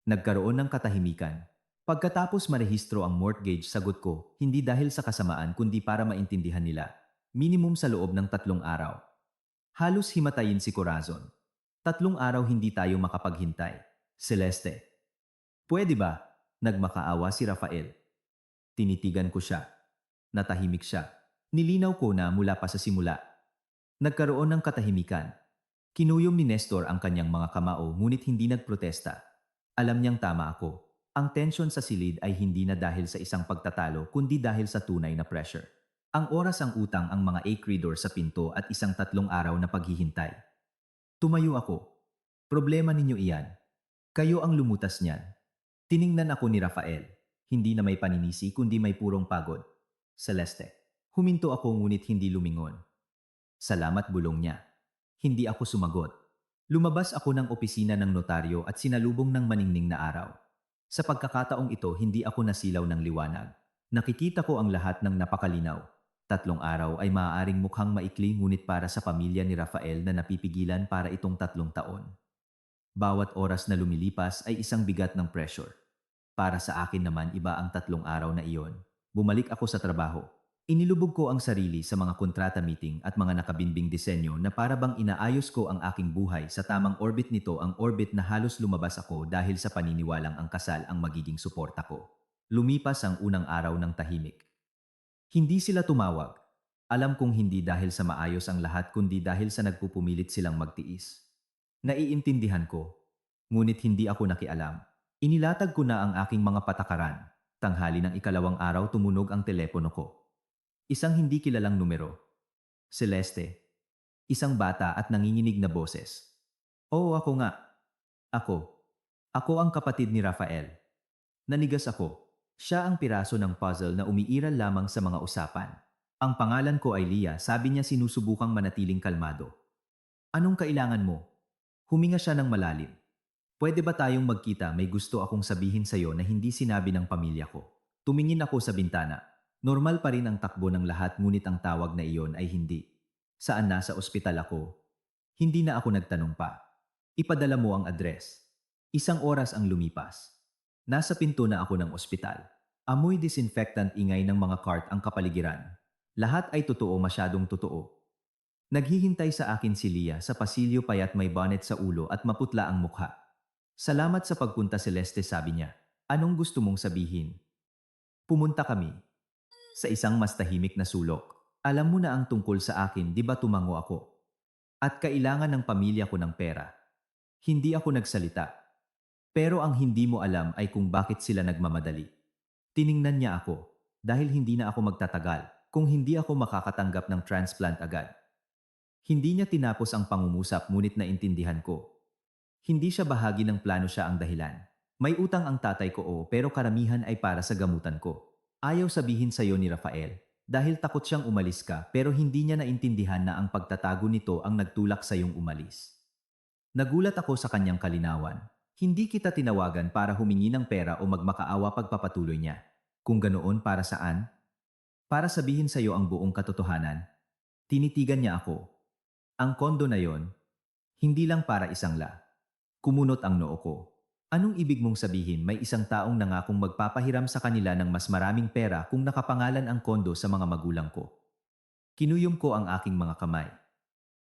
Nagkaroon ng katahimikan. Pagkatapos marehistro ang mortgage, sagot ko, hindi dahil sa kasamaan kundi para maintindihan nila. Minimum sa loob ng 3 araw. Halos himatayin si Corazon. 3 araw, hindi tayo makapaghintay. Celeste. Pwede ba? Nagmakaawa si Rafael. Tinitigan ko siya. Natahimik siya. Nilinaw ko na mula pa sa simula. Nagkaroon ng katahimikan. Kinuyom ni Nestor ang kanyang mga kamao ngunit hindi nagprotesta. Alam niyang tama ako. Ang tensyon sa silid ay hindi na dahil sa isang pagtatalo kundi dahil sa tunay na pressure. Ang oras, ang utang, ang mga acreedor sa pinto at isang 3 araw na paghihintay. Tumayo ako. Problema ninyo iyan. Kayo ang lumutas niyan. Tiningnan ako ni Rafael. Hindi na may paninisi kundi may purong pagod. Celeste. Huminto ako ngunit hindi lumingon. Salamat, bulong niya. Hindi ako sumagot. Lumabas ako ng opisina ng notaryo at sinalubong ng maningning na araw. Sa pagkakataong ito, hindi ako nasilaw ng liwanag. Nakikita ko ang lahat ng napakalinaw. 3 araw ay maaaring mukhang maikli ngunit para sa pamilya ni Rafael na napipigilan para itong 3 taon. Bawat oras na lumilipas ay isang bigat ng pressure. Para sa akin naman, iba ang 3 araw na iyon. Bumalik ako sa trabaho. Inilubog ko ang sarili sa mga kontrata, meeting at mga nakabinbing disenyo na para bang inaayos ko ang aking buhay sa tamang orbit nito, ang orbit na halos lumabas ako dahil sa paniniwalang ang kasal ang magiging suporta ko. Lumipas ang unang araw ng tahimik. Hindi sila tumawag. Alam kong hindi dahil sa maayos ang lahat kundi dahil sa nagpupumilit silang magtiis. Naiintindihan ko. Ngunit hindi ako nakialam. Inilatag ko na ang aking mga patakaran. Tanghali ng 2 araw, tumunog ang telepono ko. Isang hindi kilalang numero. Celeste. Isang bata at nanginginig na boses. Oo, ako nga. Ako. Ako ang kapatid ni Rafael. Nanigas ako. Siya ang piraso ng puzzle na umiiral lamang sa mga usapan. Ang pangalan ko ay Lia, sabi niya, sinusubukang manatiling kalmado. Anong kailangan mo? Huminga siya ng malalim. Pwede ba tayong magkita? May gusto akong sabihin sa'yo na hindi sinabi ng pamilya ko. Tumingin ako sa bintana. Normal pa rin ang takbo ng lahat ngunit ang tawag na iyon ay hindi. Saan? Nasa ospital ako. Hindi na ako nagtanong pa. Ipadala mo ang address. 1 oras ang lumipas. Nasa pinto na ako ng ospital. Amoy disinfectant, ingay ng mga cart ang kapaligiran. Lahat ay totoo, masyadong totoo. Naghihintay sa akin si Lia sa pasilyo payat may bonnet sa ulo at maputla ang mukha. Salamat sa pagpunta Celeste, sabi niya. Anong gusto mong sabihin? Pumunta kami sa isang mas tahimik na sulok. Alam mo na ang tungkol sa akin, di ba, tumango ako? At kailangan ng pamilya ko ng pera. Hindi ako nagsalita. Pero ang hindi mo alam ay kung bakit sila nagmamadali. Tiningnan niya ako dahil hindi na ako magtatagal kung hindi ako makakatanggap ng transplant agad. Hindi niya tinapos ang pangungusap ngunit naintindihan ko. Hindi siya bahagi ng plano, siya ang dahilan. May utang ang tatay ko, pero karamihan ay para sa gamutan ko. Ayaw sabihin sa'yo ni Rafael dahil takot siyang umalis ka, pero hindi niya naintindihan na ang pagtatago nito ang nagtulak sa iyong umalis. Nagulat ako sa kanyang kalinawan. Hindi kita tinawagan para humingi ng pera o magmakaawa, pagpapatuloy niya. Kung ganoon, para saan? Para sabihin sa iyo ang buong katotohanan. Tinitigan niya ako. Ang kondo na yon, hindi lang para isang la. Kumunot ang noo ko. Anong ibig mong sabihin? May isang taong nangakong magpapahiram sa kanila ng mas maraming pera kung nakapangalan ang kondo sa mga magulang ko. Kinuyom ko ang aking mga kamay.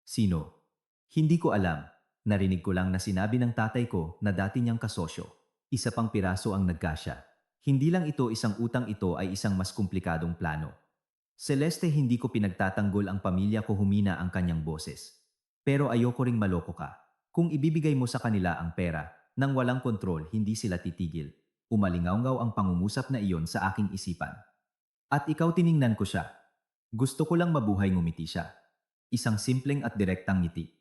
Sino? Hindi ko alam. Narinig ko lang na sinabi ng tatay ko na dati niyang kasosyo. Isa pang piraso ang nagkasya. Hindi lang ito isang utang, ito ay isang mas komplikadong plano. Celeste, hindi ko pinagtatanggol ang pamilya ko, humina ang kanyang boses. Pero ayoko ring maloko ka. Kung ibibigay mo sa kanila ang pera, nang walang kontrol, hindi sila titigil. Umalingaw-ngaw ang pangungusap na iyon sa aking isipan. At ikaw, tiningnan ko siya. Gusto ko lang mabuhay, ngumiti siya. Isang simpleng at direktang ngiti.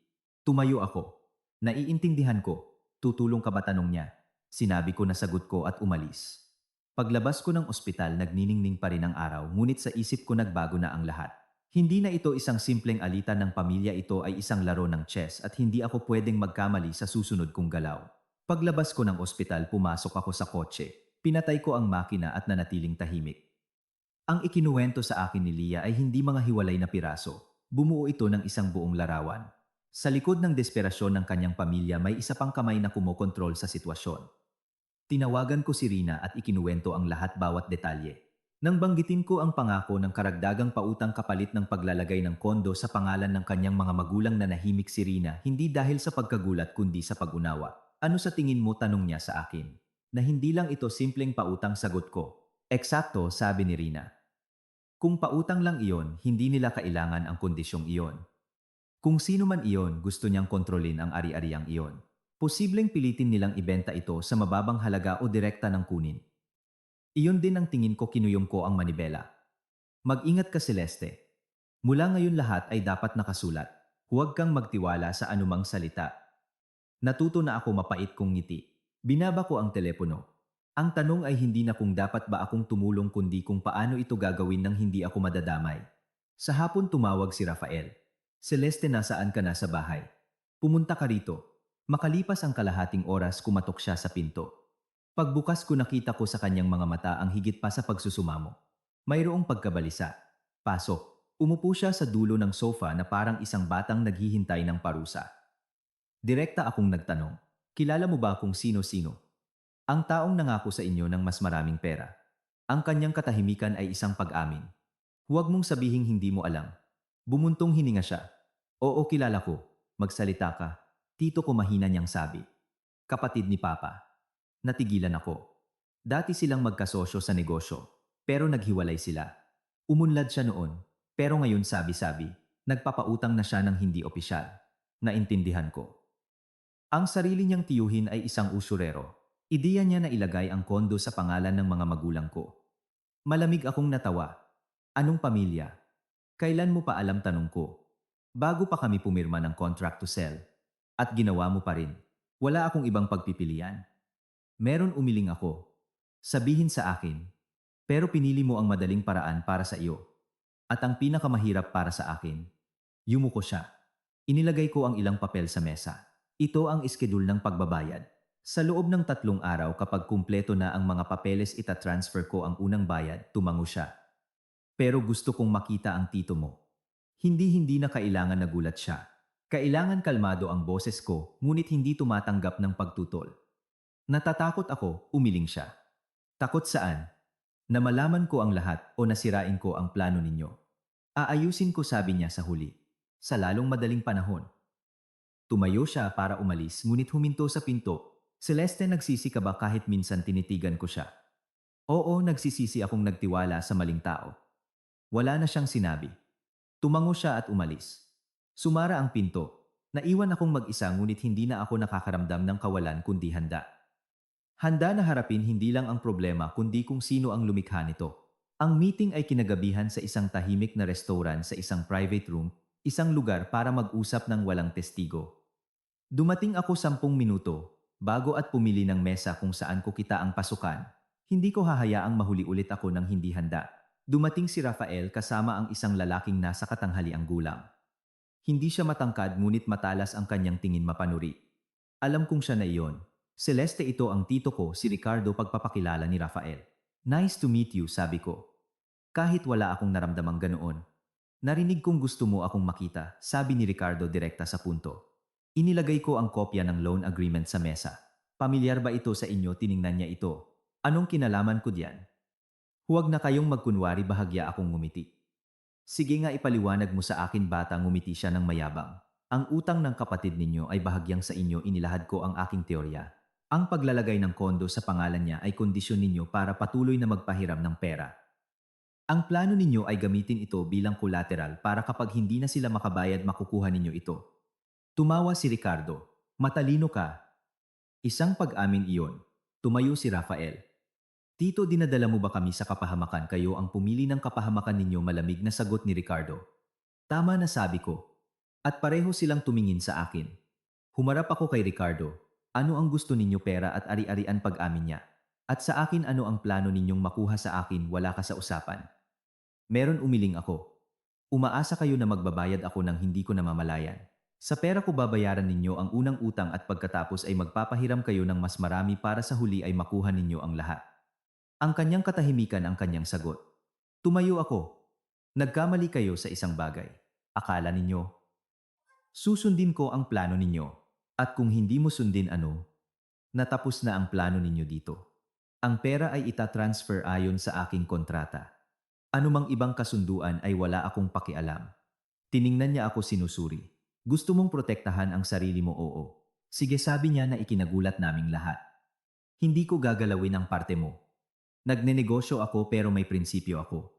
Tumayo ako. Naiintindihan ko. Tutulong ka ba, tanong niya. Sinabi ko na sagot ko at umalis. Paglabas ko ng ospital, nagniningning pa rin ang araw, ngunit sa isip ko nagbago na ang lahat. Hindi na ito isang simpleng alitan ng pamilya, ito ay isang laro ng chess at hindi ako pwedeng magkamali sa susunod kong galaw. Paglabas ko ng ospital, pumasok ako sa kotse. Pinatay ko ang makina at nanatiling tahimik. Ang ikinuwento sa akin ni Lia ay hindi mga hiwalay na piraso. Bumuo ito ng isang buong larawan. Sa likod ng desperasyon ng kanyang pamilya, may isa pang kamay na kumokontrol sa sitwasyon. Tinawagan ko si Rina at ikinuwento ang lahat, bawat detalye. Nang banggitin ko ang pangako ng karagdagang pautang kapalit ng paglalagay ng kondo sa pangalan ng kanyang mga magulang, na nahimik si Rina, hindi dahil sa pagkagulat kundi sa pag-unawa. Ano sa tingin mo, tanong niya sa akin. Na hindi lang ito simpleng pautang, sagot ko. Eksakto, sabi ni Rina. Kung pautang lang iyon, hindi nila kailangan ang kondisyong iyon. Kung sino man iyon, gusto niyang kontrolin ang ari-ariang iyon. Posibleng pilitin nilang ibenta ito sa mababang halaga o direkta ng kunin. Iyon din ang tingin ko, kinuyom ko ang manibela. Mag-ingat ka, Celeste. Mula ngayon lahat ay dapat nakasulat. Huwag kang magtiwala sa anumang salita. Natuto na ako, mapait kong ngiti. Binaba ko ang telepono. Ang tanong ay hindi na kung dapat ba akong tumulong kundi kung paano ito gagawin nang hindi ako madadamay. Sa hapon tumawag si Rafael. Celeste, nasaan ka na? Sa bahay. Pumunta ka rito. Makalipas ang kalahating oras, kumatok siya sa pinto. Pagbukas ko, nakita ko sa kanyang mga mata ang higit pa sa pagsusumamo. Mayroong pagkabalisa. Pasok. Umupo siya sa dulo ng sofa na parang isang batang naghihintay ng parusa. Direkta akong nagtanong. Kilala mo ba kung sino-sino? Ang taong nangako sa inyo ng mas maraming pera. Ang kanyang katahimikan ay isang pag-amin. Huwag mong sabihing hindi mo alam. Bumuntong hininga siya. Oo, kilala ko. Magsalita ka. Tito ko, mahina niyang sabi. Kapatid ni Papa. Natigilan ako. Dati silang magkasosyo sa negosyo, pero naghiwalay sila. Umunlad siya noon, pero ngayon, sabi-sabi, nagpapautang na siya ng hindi opisyal. Naintindihan ko. Ang sarili niyang tiyuhin ay isang usurero. Ideya niya na ilagay ang kondo sa pangalan ng mga magulang ko. Malamig akong natawa. Anong pamilya? Kailan mo pa alam, tanong ko. Bago pa kami pumirma ng contract to sell. At ginawa mo pa rin. Wala akong ibang pagpipilian. Meron, umiling ako. Sabihin sa akin. Pero pinili mo ang madaling paraan para sa iyo. At ang pinakamahirap para sa akin. Yumuko siya. Inilagay ko ang ilang papel sa mesa. Ito ang iskedul ng pagbabayad. Sa loob ng 3 araw, kapag kumpleto na ang mga papeles, ita-transfer ko ang unang bayad, tumango siya. Pero gusto kong makita ang tito mo. Hindi na kailangan, nagulat siya. Kailangan kalmado ang boses ko, ngunit hindi tumatanggap ng pagtutol. Natatakot ako, umiling siya. Takot saan? Na malaman ko ang lahat o nasirain ko ang plano ninyo. Aayusin ko, sabi niya sa huli. sa lalong madaling panahon. Tumayo siya para umalis ngunit huminto sa pinto. Celeste, nagsisi ka ba kahit minsan tinitigan ko siya? Oo, nagsisisi akong nagtiwala sa maling tao. Wala na siyang sinabi. Tumango siya at umalis. Sumara ang pinto. Naiwan akong mag-isa ngunit hindi na ako nakakaramdam ng kawalan kundi handa. Handa na harapin hindi lang ang problema kundi kung sino ang lumikha nito. Ang meeting ay kinagabihan sa isang tahimik na restaurant sa isang private room, isang lugar para mag-usap ng walang testigo. Dumating ako 10 minuto, bago at pumili ng mesa kung saan ko kita ang pasukan. Hindi ko hahayaang mahuli ulit ako ng hindi handa. Dumating si Rafael kasama ang isang lalaking nasa katanghaliang gulang. Hindi siya matangkad ngunit matalas ang kanyang tingin mapanuri. Alam kong siya na iyon. Celeste, ito ang tito ko, si Ricardo, pagpapakilala ni Rafael. Nice to meet you, sabi ko. Kahit wala akong naramdamang ganoon. Narinig kong gusto mo akong makita, sabi ni Ricardo direkta sa punto. Inilagay ko ang kopya ng loan agreement sa mesa. Pamilyar ba ito sa inyo? Tiningnan niya ito. Anong kinalaman ko diyan? Huwag na kayong magkunwari, bahagya akong ngumiti. Sige nga, ipaliwanag mo sa akin, bata, ngumiti siya ng mayabang. Ang utang ng kapatid ninyo ay bahagyang sa inyo, inilahad ko ang aking teorya. Ang paglalagay ng kondo sa pangalan niya ay kondisyon ninyo para patuloy na magpahiram ng pera. Ang plano ninyo ay gamitin ito bilang collateral para kapag hindi na sila makabayad makukuha ninyo ito. Tumawa si Ricardo. Matalino ka. Isang pag-amin iyon. Tumayo si Rafael. Tito, dinadala mo ba kami sa kapahamakan? Kayo ang pumili ng kapahamakan ninyo, malamig na sagot ni Ricardo. Tama na, sabi ko. At pareho silang tumingin sa akin. Humarap ako kay Ricardo. Ano ang gusto ninyo, pera at ari-arian? Pag-amin niya. At sa akin, ano ang plano ninyong makuha sa akin? Wala ka sa usapan. Meron, umiling ako. Umaasa kayo na magbabayad ako ng hindi ko namamalayan. Sa pera ko babayaran ninyo ang unang utang at pagkatapos ay magpapahiram kayo ng mas marami para sa huli ay makuha ninyo ang lahat. Ang kanyang katahimikan ang kanyang sagot. Tumayo ako. Nagkamali kayo sa isang bagay. Akala ninyo, susundin ko ang plano ninyo. At kung hindi mo sundin, ano? Natapos na ang plano ninyo dito. Ang pera ay itatransfer ayon sa aking kontrata. Anumang ibang kasunduan ay wala akong pakialam. Tiningnan niya ako sinusuri. Gusto mong protektahan ang sarili mo? Oo. Sige, sabi niya na ikinagulat naming lahat. Hindi ko gagalawin ang parte mo. Nagnenegosyo ako pero may prinsipyo ako.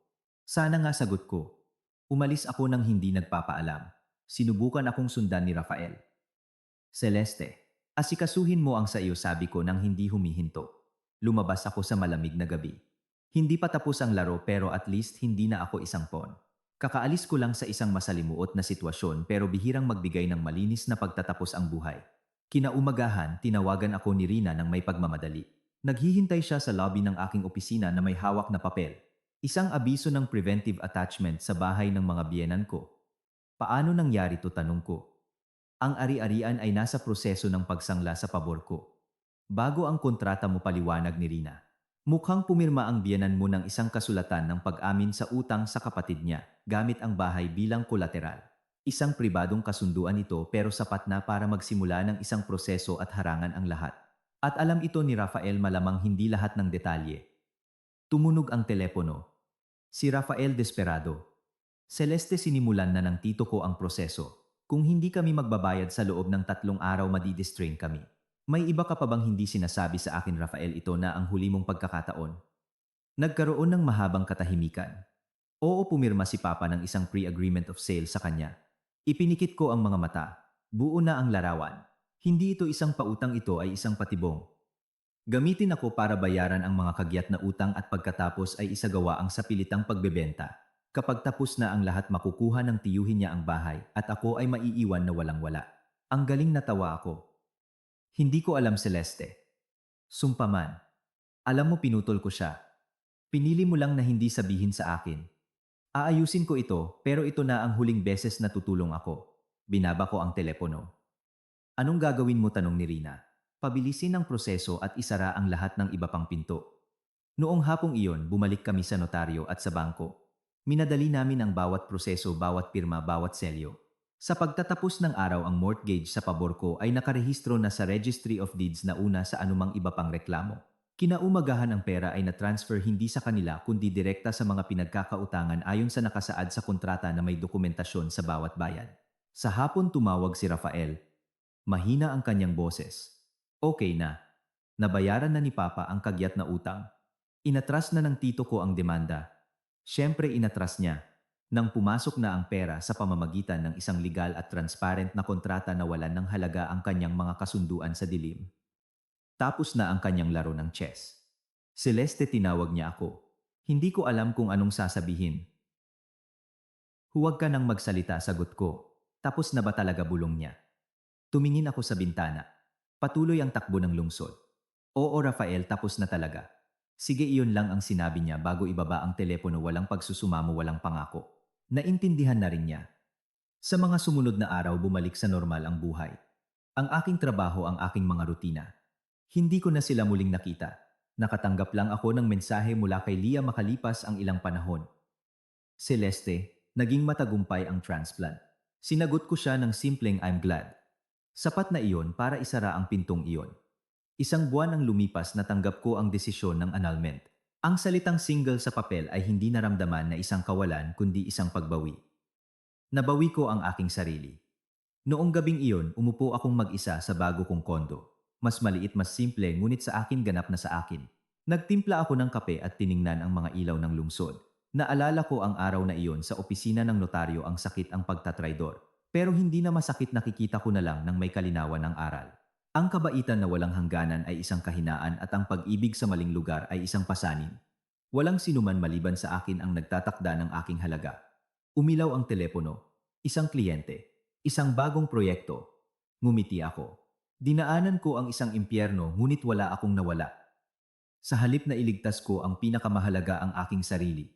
Sana nga, sagot ko. Umalis ako nang hindi nagpapaalam. Sinubukan akong sundan ni Rafael. Celeste, asikasuhin mo ang sa iyo, sabi ko nang hindi humihinto. Lumabas ako sa malamig na gabi. Hindi pa tapos ang laro pero at least hindi na ako isang pawn. Kakaalis ko lang sa isang masalimuot na sitwasyon pero bihirang magbigay ng malinis na pagtatapos ang buhay. Kinaumagahan, tinawagan ako ni Rina ng may pagmamadali. Naghihintay siya sa lobby ng aking opisina na may hawak na papel. Isang abiso ng preventive attachment sa bahay ng mga biyenan ko. Paano nangyari to, tanong ko. Ang ari-arian ay nasa proseso ng pagsangla sa pabor ko. Bago ang kontrata mo, paliwanag ni Rina. Mukhang pumirma ang biyenan mo ng isang kasulatan ng pag-amin sa utang sa kapatid niya, gamit ang bahay bilang kolateral. Isang pribadong kasunduan ito pero sapat na para magsimula ng isang proseso at harangan ang lahat. At alam ito ni Rafael, malamang hindi lahat ng detalye. Tumunog ang telepono. Si Rafael, desperado. Celeste, sinimulan na ng tito ko ang proseso. Kung hindi kami magbabayad sa loob ng 3 araw, madidistrain kami. May iba ka pa bang hindi sinasabi sa akin, Rafael? Ito na ang huli mong pagkakataon. Nagkaroon ng mahabang katahimikan. Oo, pumirma si Papa ng isang pre-agreement of sale sa kanya. Ipinikit ko ang mga mata. Buo na ang larawan. Hindi ito isang pautang, ito ay isang patibong. Gamitin ako para bayaran ang mga kagyat na utang at pagkatapos ay isagawa ang sapilitang pagbebenta. Kapag tapos na ang lahat, makukuha ng tiyuhin niya ang bahay at ako ay maiiwan na walang-wala. Ang galing, natawa ako. Hindi ko alam, Celeste. Sumpaman. Alam mo, pinutol ko siya. Pinili mo lang na hindi sabihin sa akin. Aayusin ko ito, pero ito na ang huling beses na tutulong ako. Binaba ko ang telepono. Anong gagawin mo, tanong ni Rina. Pabilisin ang proseso at isara ang lahat ng iba pang pinto. Noong hapong iyon, bumalik kami sa notaryo at sa bangko. Minadali namin ang bawat proseso, bawat pirma, bawat selyo. Sa pagtatapos ng araw, ang mortgage sa pabor ko ay nakarehistro na sa Registry of Deeds na una sa anumang iba pang reklamo. Kinaumagahan, ang pera ay na-transfer hindi sa kanila kundi direkta sa mga pinagkakautangan ayon sa nakasaad sa kontrata na may dokumentasyon sa bawat bayad. Sa hapon tumawag si Rafael. Mahina ang kanyang boses. Okay na. Nabayaran na ni Papa ang kagyat na utang. Inatras na ng tito ko ang demanda. Siyempre inatras niya. Nang pumasok na ang pera sa pamamagitan ng isang legal at transparent na kontrata na walan ng halaga ang kanyang mga kasunduan sa dilim. Tapos na ang kanyang laro ng chess. Celeste tinawag niya ako. Hindi ko alam kung anong sasabihin. Huwag ka nang magsalita, sagot ko. Tapos na ba talaga, bulong niya. Tumingin ako sa bintana. Patuloy ang takbo ng lungsod. Oo Rafael, tapos na talaga. Sige, iyon lang ang sinabi niya bago ibaba ang telepono, walang pagsusumamo, walang pangako. Naintindihan na rin niya. Sa mga sumunod na araw bumalik sa normal ang buhay. Ang aking trabaho, ang aking mga rutina. Hindi ko na sila muling nakita. Nakatanggap lang ako ng mensahe mula kay Lia makalipas ang ilang panahon. Celeste, naging matagumpay ang transplant. Sinagot ko siya ng simpleng I'm glad. Sapat na iyon para isara ang pintong iyon. Isang buwan ang lumipas, natanggap ko ang desisyon ng annulment. Ang salitang single sa papel ay hindi naramdaman na isang kawalan kundi isang pagbawi. Nabawi ko ang aking sarili. Noong gabing iyon, umupo akong mag-isa sa bago kong kondo. Mas maliit, mas simple, ngunit sa akin ganap na sa akin. Nagtimpla ako ng kape at tiningnan ang mga ilaw ng lungsod. Naalala ko ang araw na iyon sa opisina ng notaryo, ang sakit, ang pagtatraidor. Pero hindi na masakit, nakikita ko na lang ng may kalinawan ng aral. Ang kabaitan na walang hangganan ay isang kahinaan at ang pag-ibig sa maling lugar ay isang pasanin. Walang sinuman maliban sa akin ang nagtatakda ng aking halaga. Umilaw ang telepono. Isang kliyente. Isang bagong proyekto. Ngumiti ako. Dinaanan ko ang isang impyerno, ngunit wala akong nawala. Sa halip na iligtas ko ang pinakamahalaga, ang aking sarili.